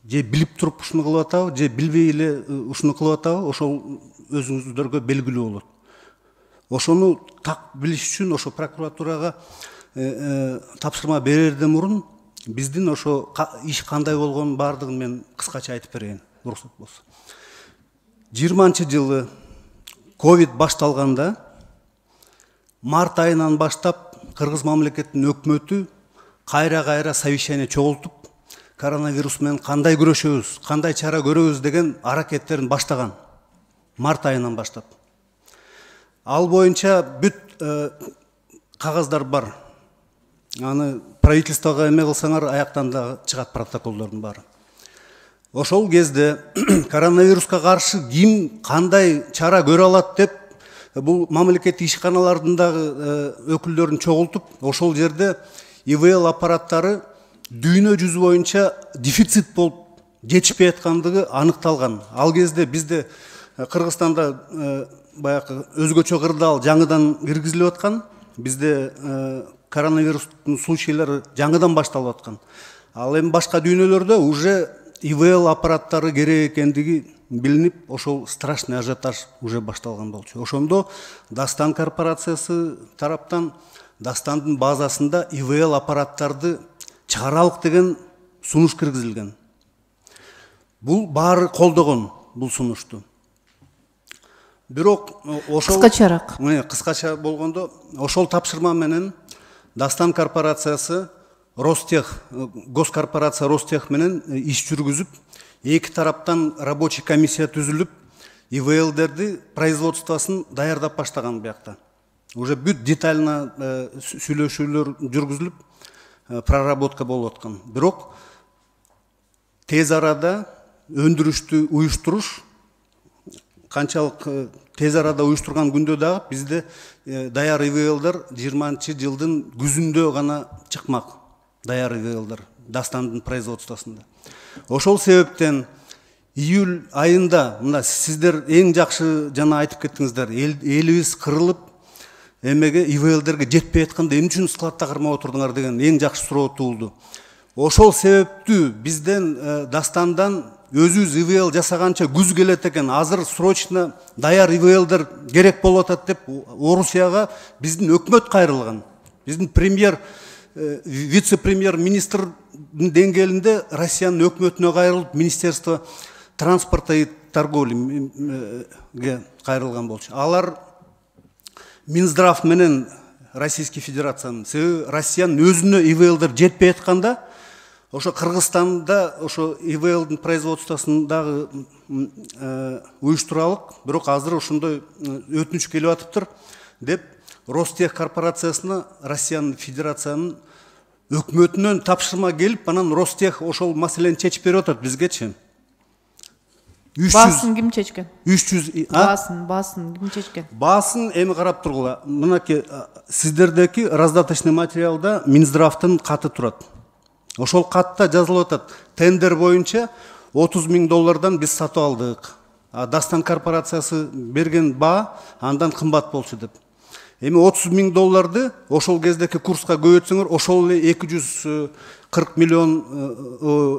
же билип туруп ушуну кылып атабы, же билбей эле ушуну кылып атабы, ошол өзүңүздөргө белгилүү болот. Ошону так билиш үчүн ошо прокуратурага тапшырма берерден мурун биздин ошо иш кандай болгонун бардыгын мен кыскача айтып берейин, уруксат болсо. 20-жылы ковид башталганда март айынан баштап Кыргыз мамлекетинин өкмөтү кайра совещание чогултуп, коронавирус менен кандай күрөшөбүз, кандай чара көрөбүз деген аракеттерин баштаган. Март айынан баштап. Ал боюнча бүт кагаздар бар. Аны правительствого эме кылсаңар, аяктан да чыгат протоколдордун баары. Ошол кезде коронавируска каршы ким кандай чара көрө алат деп бул мамлекеттик ишканалардын дагы өкүлдөрүн чогултуп, ошол жерде ИВЛ аппараттары дүйнө жүзү боюнча дефицит болуп жетишпей аткандыгы аныкталган. Ал кезде бизде Кыргызстанда баягы өзгөчө кырдаал жаңыдан киргизилип аткан. Бизде коронавирустун случайлары жаңыдан башталып аткан. Ал эми башка дүйнөлөрдө уже ИВЛ аппараттары керек экендиги билинип, ошол страшный ажиотаж уже башталган болчу. Ошондо Дастан корпорациясы тараптан Дастандын базасында ИВЛ аппараттарды чыгаралык деген сунуш киргизилген. Бул баары колдогон бул сунушту. Бирок ошол Кыскачараак. Кыскача болгондо ошол тапшырма менен Дастан корпорациясы Ростех, госкорпорация Ростех менен иш жүргүзүп, эки тараптан рабочий комиссия түзүлүп, ИВЛдерди производствосын даярдап баштаган биякта. Уже бүт детально сүйлөшүүлөр жүргүзүлүп, проработка болуп аткан. Бирок тез арада өндүрүштү уюштуруш, канчалык тез арада уюштурган күндө дагы бизде даяр ИВЛдер 20-жылдын күзүндө гана чыкмак. Даяр ИВЛдер Дастандын производствосунда. Ошол себептен июль айында мына сиздер эң жакшы жана айтып кеттиңиздер, элибиз кырылып, эмеге ИВЛдерге жетпей атканда эмне үчүн складта кырмап отурдуңар деген эң жакшы суроо туулду. Ошол себептүү бизден Дастандан өзүбүз ИВЛ жасаганча күз келет экен, азыр срочно даяр ИВЛдер керек болуп атат деп Орусияга биздин өкмөт кайрылган. Биздин премьер, вице-премьер министрдин деңгээлинде Россиянын өкмөтүнө кайрылып, Министерство транспорта и торговлиге кайрылган болчу. Алар Минздрав менен Российский Федерациянын, себеби Россиянын өзүнө ИВЛдер жетпей атканда, ошо Кыргызстанда ошо ИВЛдин производствосундагы уюштуралык, бирок азыр ошондой өтүнүч келип атыптыр деп Ростех корпорациясына Россиянын Федерациянын өкмөтүнөн тапшырма келип, анан Ростех ошол маселени чечип берип атат бизгечи. Баасын ким чечкен? 300 Баасын ким чечкен? Баасын эми карап тургула. Мынакей сиздердеки раздаточный материалда Минздравдын каты турат. Ошол катта жазылып атат: тендер боюнча $30,000 биз сатып алдык. Дастан корпорациясы берген баа андан кымбат болчу деп. Эми $30,000 ошол кездеки курска көбөйтсөңөр, ошол эле 240 миллион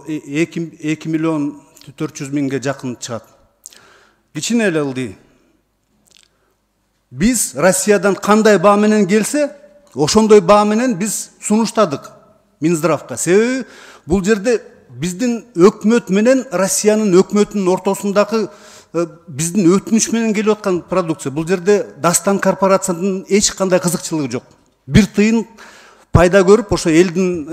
2 миллион 400 миңге жакын чыгат. Кичине эле ылдый. Биз Россиядан кандай баа менен келсе, ошондой баа менен биз сунуштадык Минздравга. Себеби бул жерде биздин өкмөт менен Россиянын өкмөтүнүн ортосундагы биздин өтүнүч менен келип аткан продукция. Бул жерде Дастан корпорациясынын эч кандай кызыкчылыгы жок. Бир тыйын пайда көрүп, ошо элдин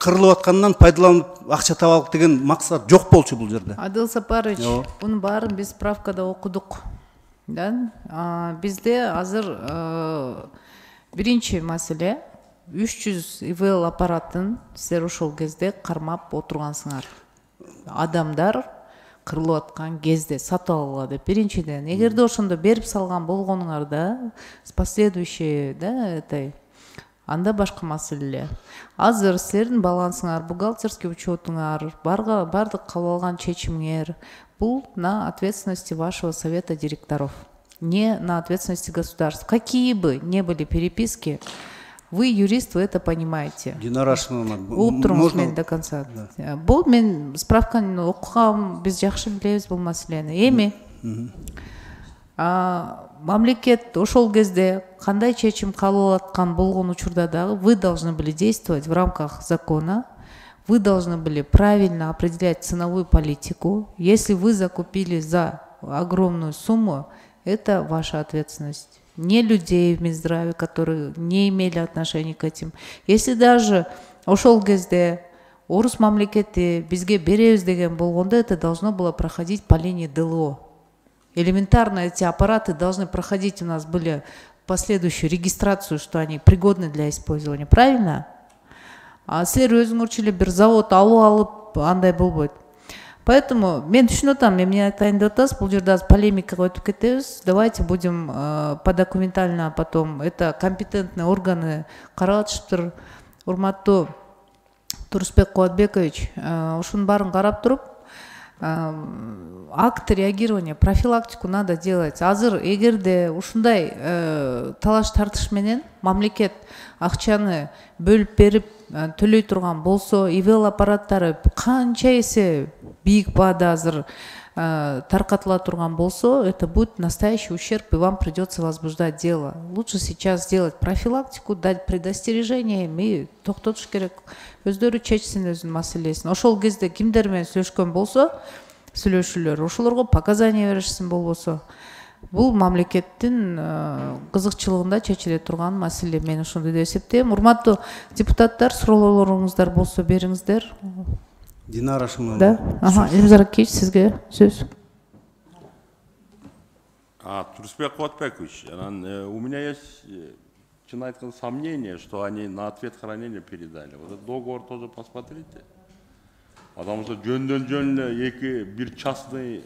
кырылып аткандан пайдаланып акча табалык деген максат жок болчу бул жерде. Адыл Сапарович, бунун баарын биз справкада окудук. Бизде азыр биринчи маселе 300 ИВЛ аппаратын сиздер ошол кезде кармап отургансыңар. Адамдар кырылып аткан кезде сатып алгыла деп. Биринчиден, эгерде ошондо берип салган болгонуңарда, последующий, анда башка маселе. Азыр силердин балансыңар, бухгалтерский учетуңар, бардык кабыл алган чечимиңер бул на ответственности вашего совета директоров, не на ответственности государства. Какие бы ни были переписки, вы юрист, вы это понимаете. Динара Ашимовна, можно до конца. Бул мен справканы окугам, биз жакшы билебиз бул маселени. Эми мамлекет ошол кезде кандай чечим кабыл аткан болгон учурда дагы вы должны были действовать в рамках закона, вы должны были правильно определять ценовую политику. Если вы закупили за огромную сумму, это ваша ответственность. Не людей в Минздраве, которые не имели отношения к этим. Если даже ошол кезде орус мамлекети бизге беребиз деген болгондо, это должно было проходить по линии ДЛО. Элементарно эти аппараты должны проходить, у нас были последующую регистрацию, что они пригодны для использования, правильно? А силер өзүңөрчү эле бир завод алып андай болбойт. Поэтому мен түшүнүп атам, эмне айтайын деп атасыз, бул жерде полемикага өтүп кетебиз. Давайте будем подокументально потом, это компетентные органы карап атышыптыр. Урматтуу Турусбек Кубатбекович, ушунун баарын карап туруп, акт реагирования, профилактику надо делать. Азыр эгерде ушундай талаш тартыш менен мамлекет акчаны бөлүп берип төлөй турган болсо, ИВЛ аппараттары канча эсе бийик баада азыр таркатыла турган болсо, это будет настоящий ущерб, и вам придется возбуждать дело. Лучше сейчас сделать профилактику, дать предостережение, и токтотуш керек. Өздөрү чечсин өзүнүн маселесин. Ошол кезде кимдер менен сүйлөшкөн болсо, сүйлөшүүлөр, ошолорго показания беришсин болбосо, бул мамлекеттин кызыкчылыгында чечиле турган маселе. Мен ошондой деп эсептейм. Урматтуу депутаттар, суроолоруңуздар болсо бериңиздер. Динара Ашимовна. Да? Элизар Акич, сизге сөз. Турусбек Кубатбекович, у меня есть, честно говоря, сомнение, что они на ответ хранения передали. Вот этот договор тоже посмотрите. Потому что жөн бир частный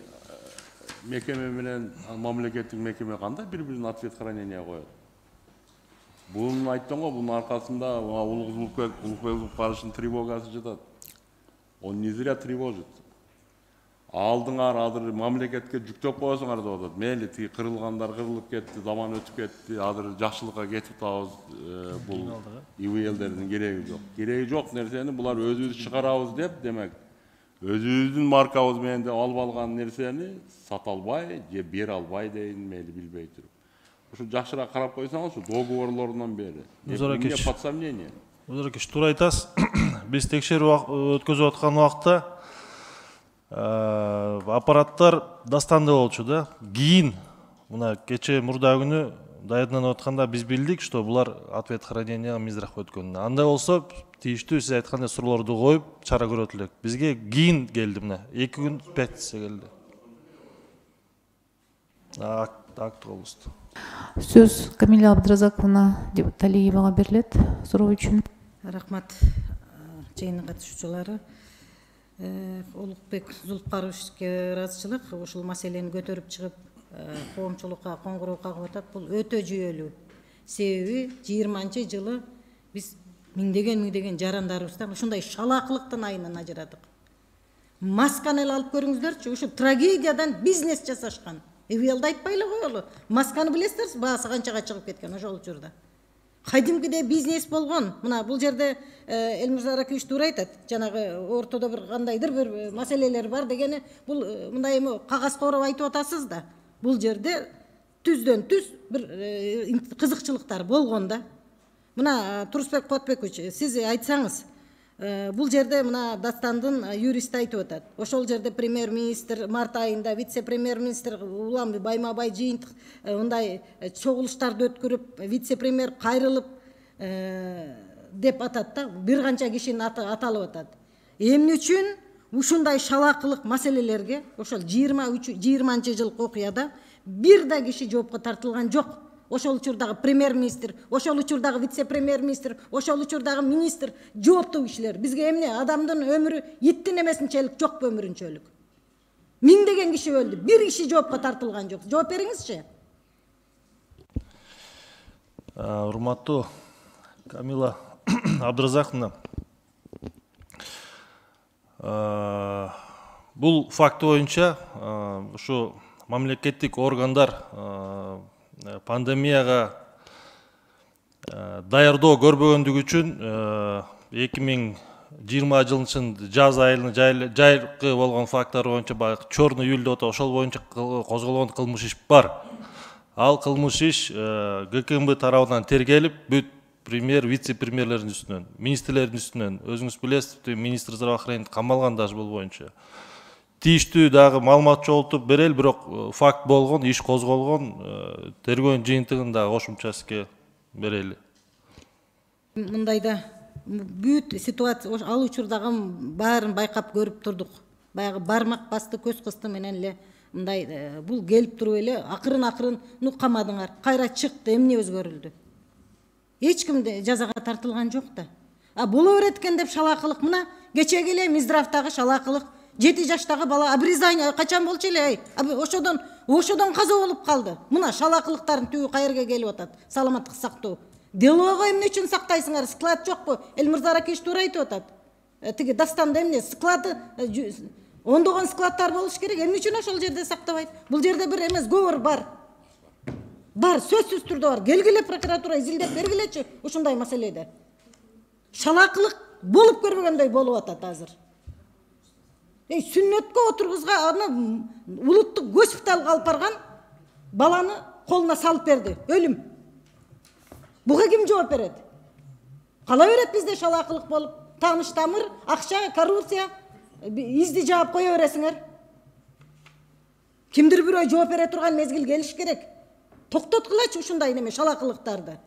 мекеме менен мамлекеттик мекеме кандай бири-бирин ответ хранения коет. Бунун айттым го, бунун аркасында Улукбек Барыштын тревогасы жатат. Он не зря тревожит. Алдыңар азыр мамлекетке жүктөп коесуңар деп атат. Мейли тиги кырылгандар кырылып кетти, заман өтүп кетти, азыр жакшылыкка кетип атабыз. Бул ИВЛдердин кереги жок. Кереги жок нерсени булар өзүбүз чыгарабыз деп, демек өзүбүздүн маркабыз менен де алып алган нерсени сата албай же бере албай дейин мейли билбей туруп. Ушу жакшыраак карап койсоңуз, договорлорунан бери. Мне под сомнение. Узаракеш, туура айтасыз. Биз текшерүү өткөзүп аткан убакта аппараттар дастанды болчу да. Кийин мына кече мурда күнү даярданып атканда биз билдик, что булар ответ храненияга Минздравга өткөнүн. Андай болсо тийиштүү сиз айткандай суроолорду коюп чара көрөт элек. Бизге кийин келди мына 2 күн пятница келди. Акт болусту. Сөз Камиля Абдразаковна Талиевага берилет. Суроо үчүн. Рахмат жыйын катышуучулары. Улукбек Зулпаровичке ыраазычылык ушул маселени көтөрүп чыгып, коомчулукка коңгуроо кагып атат. Бул өтө жүйөлүү. Себеби 20-жылы биз миңдеген жарандарыбыздан ушундай шалаакылыктын айынан ажырадык. Масканы алып көрүңүздөрчү, ушу трагедиядан бизнес жасашкан. Эбиялды айтпай эле коелу. Масканы билесиздерби, баасы канчага чыгып кеткен ошол учурда. Кадимкиде бизнес болгон. Мына бул жерде Элмирза Аракевич туура айтат. Жанагы ортодо бир кандайдыр бир маселелер бар дегени, бул мындай кагаз короп айтып атасыз да. Бул жерде түздөн түз бир кызыкчылыктар болгон да. Мына Турусбек Куатбекович, сиз айтсаңыз, бул жерде мына Дастандын юристи айтып атат. Ошол жерде премьер-министр март айында, вице-премьер-министр улам байма-бай жыйынтык мындай чогулуштарды өткөрүп, вице-премьер кайрылып деп атат да, бир канча кишинин аты аталып атат. Эмне үчүн ушундай шалаакылык маселелерге ошол 20-жыл окуяда бир да киши жоопко тартылган жок. Ошол учурдагы премьер-министр, ошол учурдагы вице-премьер-министр, ошол учурдагы министр жооптуу кишилер. Бизге эмне адамдын өмүрү иттин эмесинчелик жок, өмүрүнчөлүк. Миңдеген киши өлдү, бир киши жоопко тартылган жок. Жооп бериңизчи. Урматтуу Камила Абдразаковна, бул факт боюнча ушу мамлекеттик органдар пандемияга даярдоо көрбөгөндүгү үчүн 2020 жылдын жаз айынын жайкы болгон факттар боюнча баягы черный июль деп ошол боюнча козголгон кылмыш иш бар. Ал кылмыш иш ГКМБ тарабынан тергелип, бүт премьер, вице-премьерлердин үстүнөн, министрлердин үстүнөн, өзүңүз билесиз, министр здравоохранения камалган даже бул боюнча. Тийиштүү дагы маалымат чогултуп берели, бирок факт болгон, иш козголгон, тергөөнүн жыйынтыгын дагы кошумчасына берели. Мындайда бүт ситуация ал учурдагы баарын байкап көрүп турдук. Баягы бармак басты, көз кысты менен эле мындай бул келип туруп эле акырын ну камадыңар, кайра чыкты, эмне өзгөрүлдү? Эч ким жазага тартылган жок да. Боло берет экен деп шалаакылык, мына кечеге эле Минздравдагы шалаакылык 7 жаштагы бала обрезание качан болчу эле? Ошодон каза болуп калды. Мына шалаакылыктардын түбү кайерге келип атат? Саламаттык сактоо. Делого эмне үчүн сактайсыңар? Склад жокпу? Элмирза Аракевич туура айтып атат. Тиги Дастанда эмне? Склады ондогон складтар болуш керек. Эмне үчүн ошол жерде сактабайт? Бул жерде бир эмес көбөр бар. Бар, сөзсүз түрдө бар. Келгиле прокуратура изилдеп бергилечи ушундай маселеде. Шалаакылык болуп көрбөгөндөй болуп атат азыр. Сүннөткө отургузга аны улуттук госпиталга алып барган баланы колуна салып берди. Өлүм. Буга ким жооп берет? Кала берет бизде шалаакылык болуп, тааныш тамыр, акча, коррупция, изди жаап кое бересиңер. Кимдир бирөө жооп бере турган мезгил келиш керек. Токтоткулачы ушундай неме шалаакылыктарды.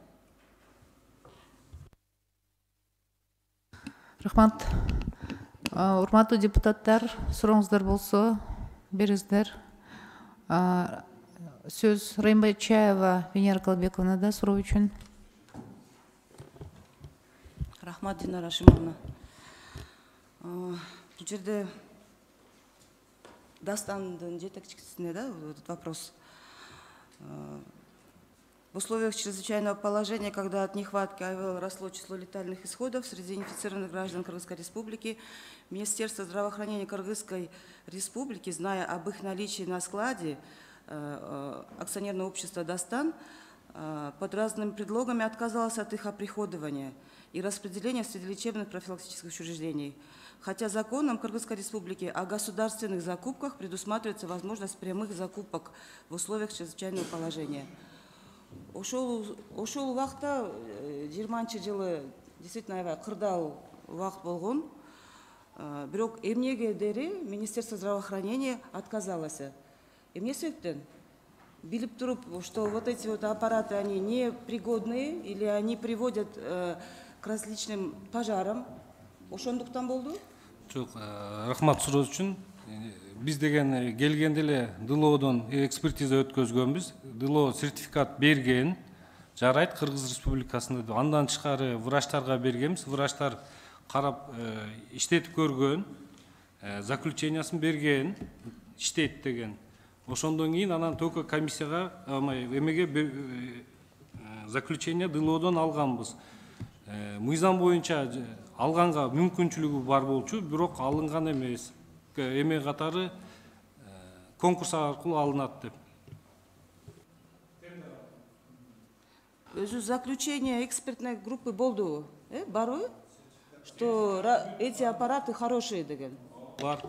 Рахмат. Урматтуу депутаттар, сурооңуздар болсо бериңиздер. Сөз Райымбай Чаева Венера Калбековнада суроо үчүн. Рахмат, Динара Ашимовна. Бул жерде Дастандын жетекчисине да этот вопрос. В условиях чрезвычайного положения, когда от нехватки АВЛ росло число летальных исходов среди инфицированных граждан Кыргызской Республики, Министерство здравоохранения Кыргызской Республики, зная об их наличии на складе, акционерное общество «Дастан» под разными предлогами отказалась от их оприходования и распределения среди лечебных профилактических учреждений. Хотя законом Кыргызской Республики о государственных закупках предусматривается возможность прямых закупок в условиях чрезвычайного положения. Ошол убакта 20 жылы действительно кырдал убакыт болгон. Бирок эмнеге дери Министерство здравоохранения отказалось. Эмне себептен? Билип туруп, что вот эти вот аппараты, они непригодные или они приводят к различным пожарам. Ошондуктан болду? Жок, рахмат суроо үчүн. Биз деген келгенде эле ДЛОдон экспертиза өткөзгөнбүз. ДЛО сертификат берген, жарайт Кыргыз Республикасында. Андан тышкары врачтарга бергенбиз. Врачтар карап иштетип көргөн, заключениясын берген, иштейт деген. Ошондон кийин анан только комиссияга эмеге заключение ДЛОдон алганбыз. Мыйзам боюнча алганга мүмкүнчүлүгү бар болчу, бирок алынган эмес. Эме катары конкурс аркылуу алынат деп. Өзү заключение экспертной группы болду, барбы? Что эти аппараты хорошие деген. Бар.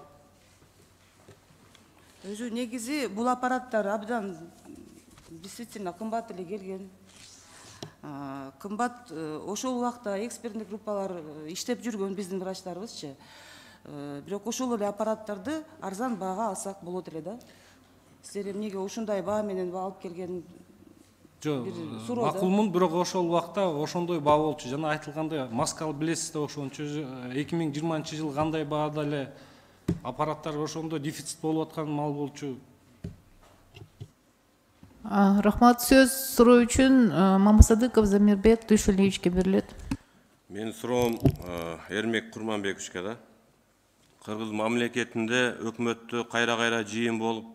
Өзү негизи бул аппараттар абдан действительно кымбат эле келген. Кымбат ошол убакта экспертный группалар иштеп жүргөн биздин врачтарыбызчы. Бирок ошол эле аппараттарды арзан баага алсак болот эле да. Силер эмнеге ушундай баа менен алып келген? Жок, макулмун, бирок ошол убакта ошондой баа болчу. Жана айтылгандай, маскалы билесиз да, ошончо 2020 жыл кандай баада эле аппараттар ошондо дефицит болуп аткан мал болчу. Рахмат, сөз суроо үчүн Мамасадыков Замирбек Түйшөлевичке берилет. Менин суроом Эрмек Курманбековичке да. Кыргыз мамлекетинде өкмөттө кайра жыйын болуп,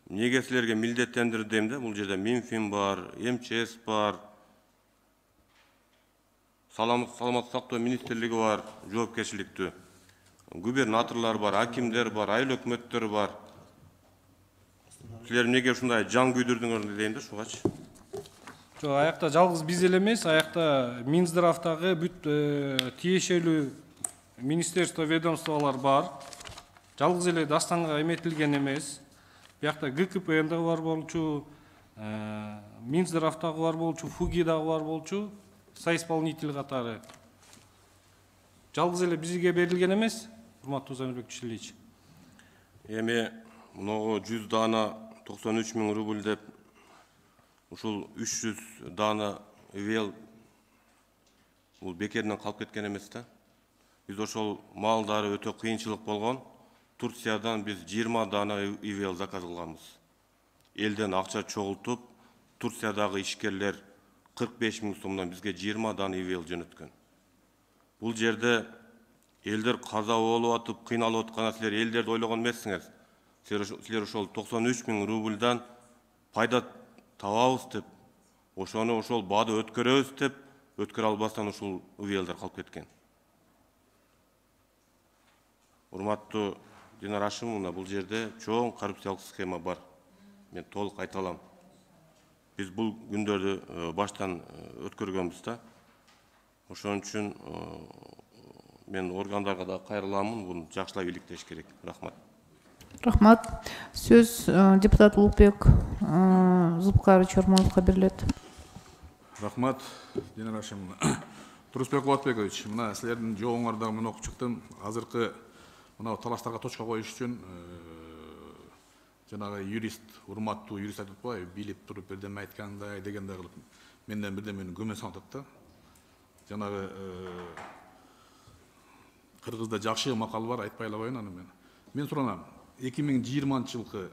неге силерге милдеттендирди дейм да, бул жерде Минфин бар, МЧС бар, Саламаттык сактоо министрлиги бар, жоопкерчиликтүү. Губернаторлар бар, акимдер бар, айыл өкмөттөр бар. Силер неге ушундай жан күйдүрдүңөр дейм да, ушугачы. Жок, аякта жалгыз биз эле эмес, аякта Минздравдагы бүт тиешелүү министерство, ведомстволор бар. Жалгыз эле Дастанга эметилген эмес. Биякта ГКП дагы бар болчу, Минздравдагы бар болчу, ФУГИ дагы бар болчу, соисполнитель катары. Жалгыз эле бизге берилген эмес, урматтуу Замирбек Түйшөлевич. Эми мынау 100 дана 93 000 рубль деп, ушул 300 дана ивел бул бекеринен калып кеткен эмес да. Биз ошол малдары өтө кыйынчылык болгон. Турциядан біз 20 дана ивел заказ кылганбыз. Элден акча чогултуп, Турциядагы ишкерлер 45 000 сомдон бизге 20 дана ивел жөнөткөн. Бул жерде элдер каза болуп атып, кыйналып атканда силер элдерди ойлогон эмессиңер. Силер ошол 93 000 рубльдан пайда табабыз деп, ошону ошол баады өткөрөбүз деп, өткөрө албастан ушул ивелдер калып кеткен. Урматтуу Динара Ашимовна, бул жерде чоң коррупциялык схема бар. Мен толук айта алам. Биз бул күндөрдү баштан өткөргөнбүз да. Ошон үчүн мен органдарга да кайрыламын, буну жакшылап иликтеш керек. Рахмат. Рахмат. Сөз депутат Улукбек Зулпукарович Ормоновго берилет. Рахмат, Динара Ашимовна. Турусбек Кубатбекович, мына силердин жоогуңарда муну окуп чыктым. Азыркы мына талаштарга точка коюш үчүн жанагы юрист, урматтуу юрист айтып атпайбы, билип туруп бирдеме айткандай дегендей кылып менден бирдемени күмө салып да. Жанагы Кыргызда жакшы макал бар, айтпай албайын аны мен суранам. 2020 жылкы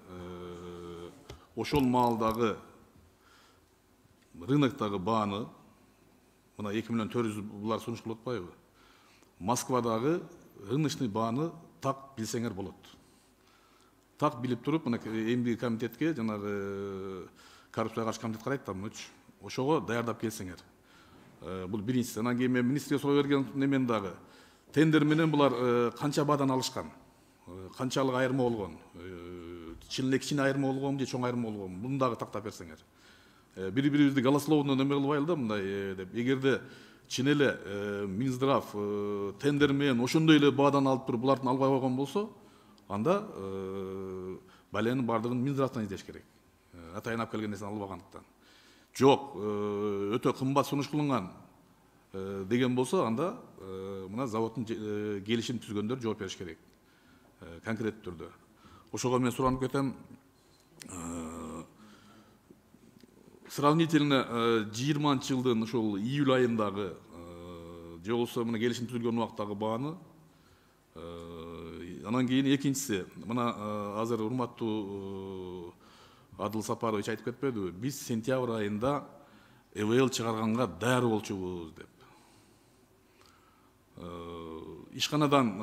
ошол маалдагы рыноктогу бааны мына 2 400 000 булар сунуш кылып атпайбы? Москвадагы рыночный бааны так билсеңер болот. Так билип туруп, мына эмгек комитетке, жанагы коррупцияга каршы комитет карайт да, ошого даярдап келсеңер. Бул биринчиси. Анан кийин мен министрге суроо берген немен дагы. Тендер менен булар канча баадан алышкан? Канчалык айырма болгон? Чын эле кичине айырма болгонбу же чоң айырма болгонбу? Буну дагы тактап берсеңер. бири-бирибизди голословно неме кылбайлы да мындай деп. Эгерде чын эле Минздрав тендер менен ошондой эле баадан алып туруп булардын албай койгон болсо, анда баленин бардыгын Минздравдан издеш керек. Атайын алып келген нерсени албагандыктан. Жок, өтө кымбат сунуш кылынган деген болсо, анда мына заводдун келишим түзгөндөр жооп бериш керек. Конкреттүү түрдө. Ошого мен суранып кетем. Сравнительно 20-жылдын ошол июль айындагы же болбосо мына келишим түзүлгөн убактагы бааны, анан кийин экинчиси, мына азыр урматтуу Адыл Сапарович айтып кетпедиби, биз сентябрь айында ЭВЛ чыгарганга даяр болчубуз деп. Ишканадан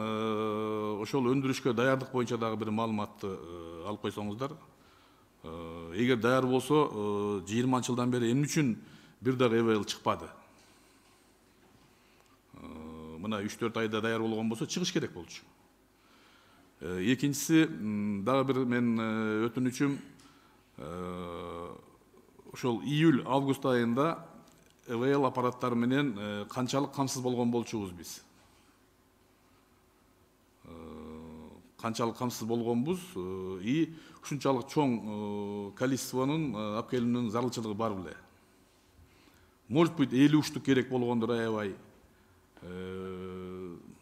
ошол өндүрүшкө даярдык боюнча дагы бир маалыматты алып койсоңуздар. Эгер даяр болсо, 20-жылдан бери эмне үчүн бир дагы ЭВЛ чыкпады? Мына 3-4 айда даяр болгон болсо, чыгыш керек болчу. Экинчиси, дагы бир мен өтүнүчүм, ошол июль-август айында ЭВЛ аппараттары менен канчалык камсыз болгон болчубуз биз. Канчалык камсыз болгонбуз и ушунчалык чоң количествонун алып келүүнүн зарылчылыгы бар беле. Может быть 50 штук керек болгондор аябай.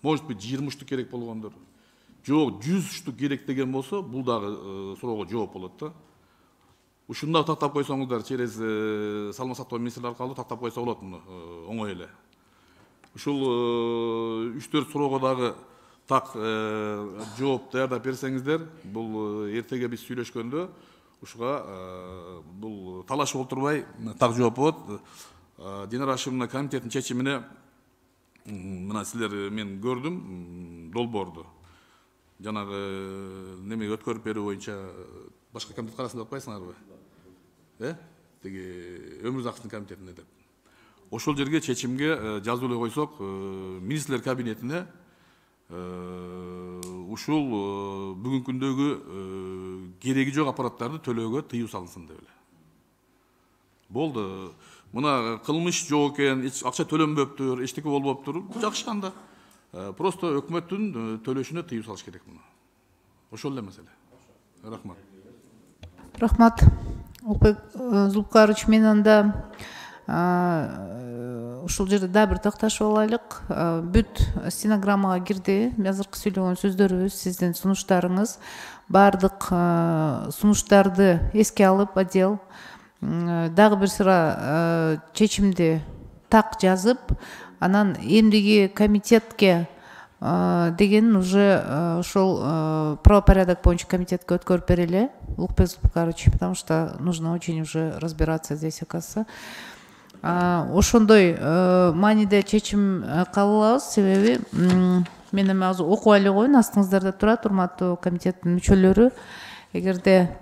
Может быть 20 штук керек болгондор. Жок, 100 штук керек деген болсо, бул дагы суроого жооп болот да. Ушунда тактап койсоңуздар, через саламат сактоо министрлиги аркылуу тактап койсо болот муну оңой эле. Ушул 3-4 суроого дагы так жооп даярдап берсеңиздер, бул эртеге биз сүйлөшкөндө ушуга бул талаш олтурбай так жооп болот. Динара Ашимовна комитеттин чечимине мына силер мен көрдүм долбоорду. Жанагы неме өткөрүп берүү боюнча башка комитет карасын деп атпайсыңарбы? Тиги Өмүрзаковдун комитетине деп. Ошол жерге чечимге жазып эле койсок, министрлер кабинетине ушул бүгүнкү күндөгү кереги жок аппараттарды төлөөгө тыюу салынсын деп эле. Болду. Мына кылмыш жок экен, акча төлөнбөптүр, эчтеке болбоптур. Жакшы анда. Просто өкмөттүн төлөшүнө тыюу салыш керек муну. Ошол эле маселе. Рахмат. Рахмат. Улукбек Зулпукарович, мен анда ушул жерде да бир такташып алайлык. Бүт стенограммага кирди. Азыркы сүйлөгөн сөздөрүбүз, сиздин сунуштарыңыз, бардык сунуштарды эске алып, отдел дагы бир сыра чечимди так жазып, анан эмдиги комитетке деген уже ошол правопорядок боюнча комитетке өткөрүп берели, Улукбек Зулпукарович, потому что нужно очень уже разбираться здесь, оказывается. Ошондой мааниде чечим кабыл алабыз, себеби мен эми азыр окуп эле коеюн, астыңыздарда турат, урматтуу комитеттин мүчөлөрү. Эгерде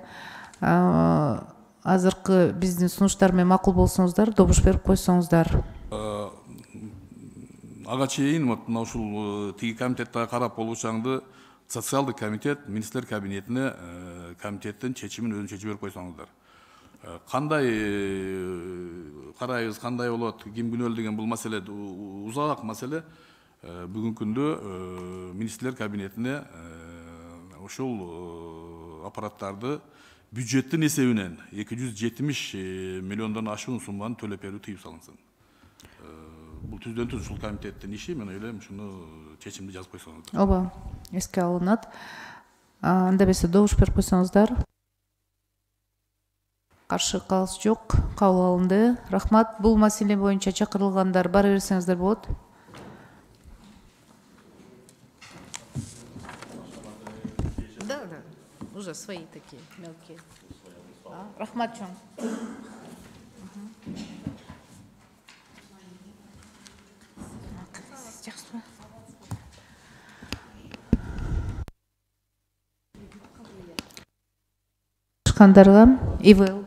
азыркы биздин сунуштар менен макул болсоңуздар, добуш берип койсоңуздар. Ага чейин мына ушул тиги комитетте карап болушаңды социалдык комитет министрлер кабинетине комитеттин чечимин өзүнчө жиберип койсоңуздар. Кандай карайбыз, кандай болот, ким күнөөлүү деген бул маселе узак маселе. Бүгүнкү күндө министрлер кабинетине ушул аппараттарды бюджеттин эсебинен 270 миллиондон ашуун сумманы төлөп берүү тыюу салынсын. Бул түздөн түз ушул комитеттин иши, мен ойлойм ушуну чечимди жазып койсоңуздар. Ооба, эске алынат. Анда эмесе добуш берип койсоңуздар. Каршы калыш жок, кабыл алынды. Рахмат. Бул маселе боюнча чакырылгандар бара берсеңиздер болот. Да, уже свои такие мелкие. Рахмат чоң. Шкандарга ИВЛ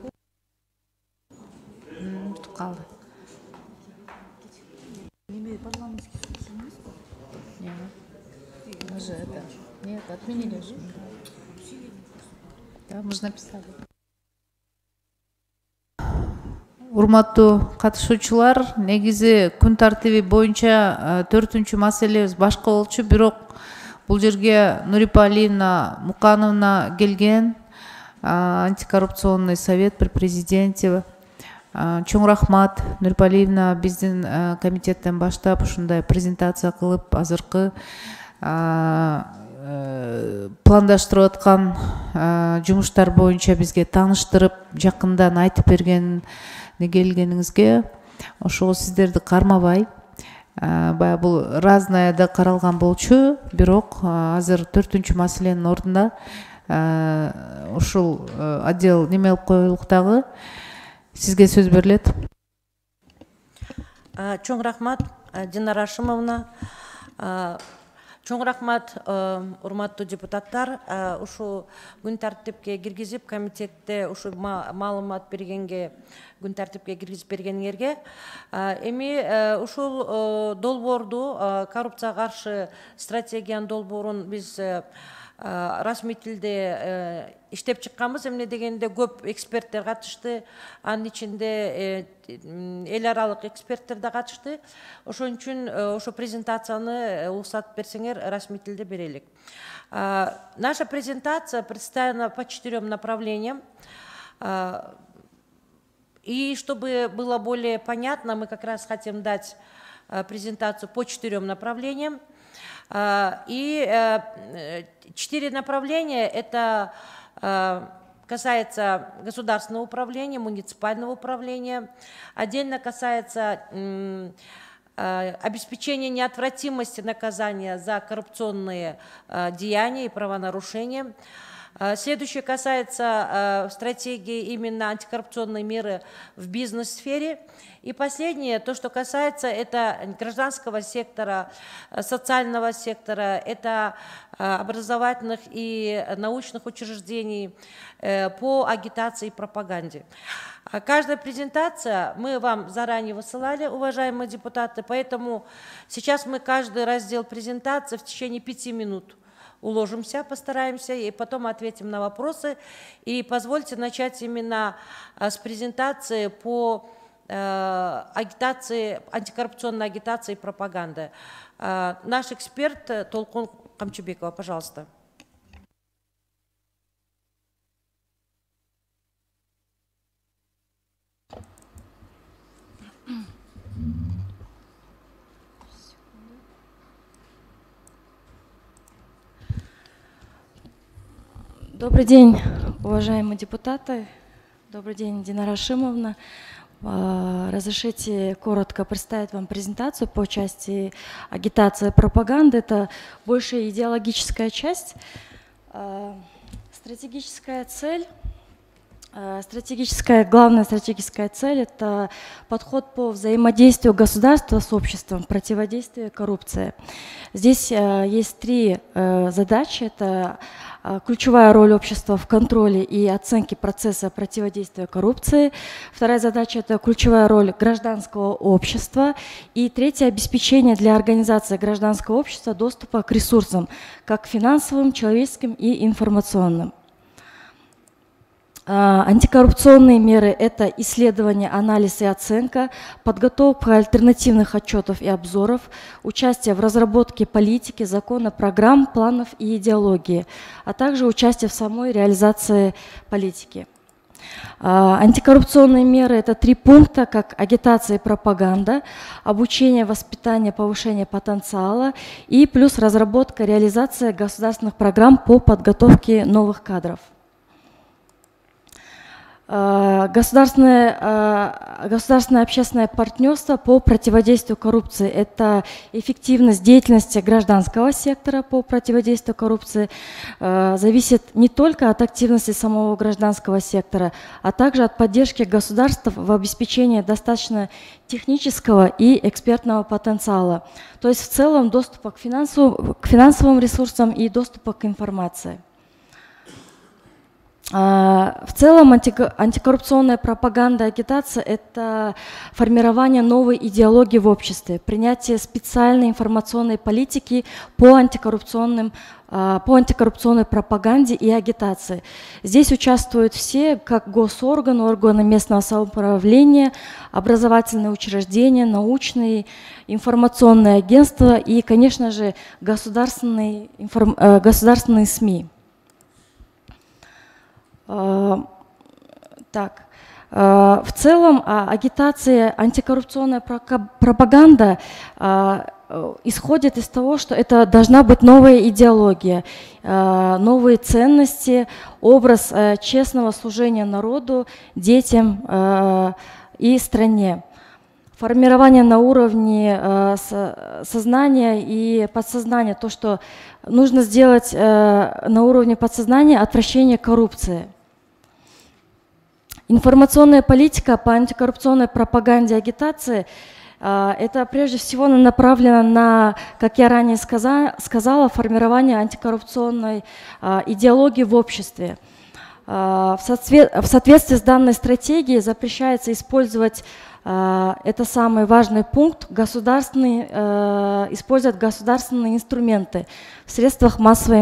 калды. Мы же это... Нет, отменили же. Да, мы же написали. урматтуу катышуучулар, негизи күн тартиби боюнча 4-чү маселебиз башка болчу, бирок бул жерге Нурипа Алиевна Мукановна келген, антикоррупционный совет при президенте. Чоң рахмат, Нурипа Алиевна биздин комитеттен баштап ушундай презентация кылып, азыркы пландаштырып аткан жумуштар боюнча бизге тааныштырып, жакындан айтып бергенине келгениңизге, ошого сиздерди кармабай, баягы бул разное да каралган болчу, бирок азыр 4-чү маселенин ордунда ушул отдел неме кылып коелук дагы. Сизге сөз берилет. Чоң рахмат, Динара Ашимовна. Чоң рахмат, урматтуу депутаттар. Ушу күн тартипке киргизип, комитетте ушу маалымат бергенге, күн тартипке киргизип бергениңерге. Эми ушул долбоорду, коррупцияга каршы стратегиянын долбоорун биз расмий тилде иштеп чыкканбыз. Эмне дегенде көп эксперттер катышты, анын ичинде эл аралык эксперттер да катышты. Ошон үчүн ошо презентацияны уруксат берсеңер расмий тилде берелик. Наша презентация представлена по 4 направлениям. И чтобы было более понятно, мы как раз хотим дать презентацию по 4 направлениям. И 4 направления — это касается государственного управления, муниципального управления, отдельно касается обеспечения неотвратимости наказания за коррупционные деяния и правонарушения. Следующее касается стратегии именно антикоррупционной меры в бизнес-сфере. И последнее, то, что касается, это гражданского сектора, социального сектора, это образовательных и научных учреждений по агитации и пропаганде. Каждая презентация мы вам заранее высылали, уважаемые депутаты, поэтому сейчас мы каждый раздел презентации в течение 5 минут уложимся, постараемся, и потом ответим на вопросы. И позвольте начать именно с презентации по агитации, антикоррупционной агитации и пропаганды. Наш эксперт Толкун Камчыбекова, пожалуйста. Добрый день, уважаемые депутаты. Добрый день, Динара Ашимовна. Разрешите коротко представить вам презентацию по части агитации и пропаганды. Это больше идеологическая часть. Стратегическая цель. Главная стратегическая цель — это подход по взаимодействию государства с обществом, противодействие коррупции. Здесь есть 3 задачи. Это ключевая роль общества в контроле и оценке процесса противодействия коррупции. Вторая задача — это ключевая роль гражданского общества. И третье — обеспечение для организации гражданского общества доступа к ресурсам, как финансовым, человеческим и информационным. Антикоррупционные меры — это исследование, анализ и оценка, подготовка альтернативных отчетов и обзоров, участие в разработке политики, закона, программ, планов и идеологии, а также участие в самой реализации политики. Антикоррупционные меры — это 3 пункта, как агитация и пропаганда, обучение, воспитание, повышение потенциала и плюс разработка, реализация государственных программ по подготовке новых кадров. Государственное общественное партнерство по противодействию коррупции — это эффективность деятельности гражданского сектора по противодействию коррупции, зависит не только от активности самого гражданского сектора, а также от поддержки государства в обеспечении достаточно технического и экспертного потенциала, то есть в целом доступа к финансовым ресурсам и доступа к информации. В целом антикоррупционная пропаганда и агитация – это формирование новой идеологии в обществе, принятие специальной информационной политики по антикоррупционной пропаганде и агитации. Здесь участвуют все, как госорганы, органы местного самоуправления, образовательные учреждения, научные, информационные агентства и, конечно же, государственные СМИ. Так, в целом агитация, антикоррупционная пропаганда исходит из того, что это должна быть новая идеология, новые ценности, образ честного служения народу, детям и стране. Формирование на уровне сознания и подсознания, то, что нужно сделать на уровне подсознания, отвращение коррупции. Информационная политика по антикоррупционной пропаганде и агитации это прежде всего направлено на, как я ранее сказала, формирование антикоррупционной идеологии в обществе. В соответствии с данной стратегией запрещается использовать, это самый важный пункт, использовать государственные инструменты в средствах массовой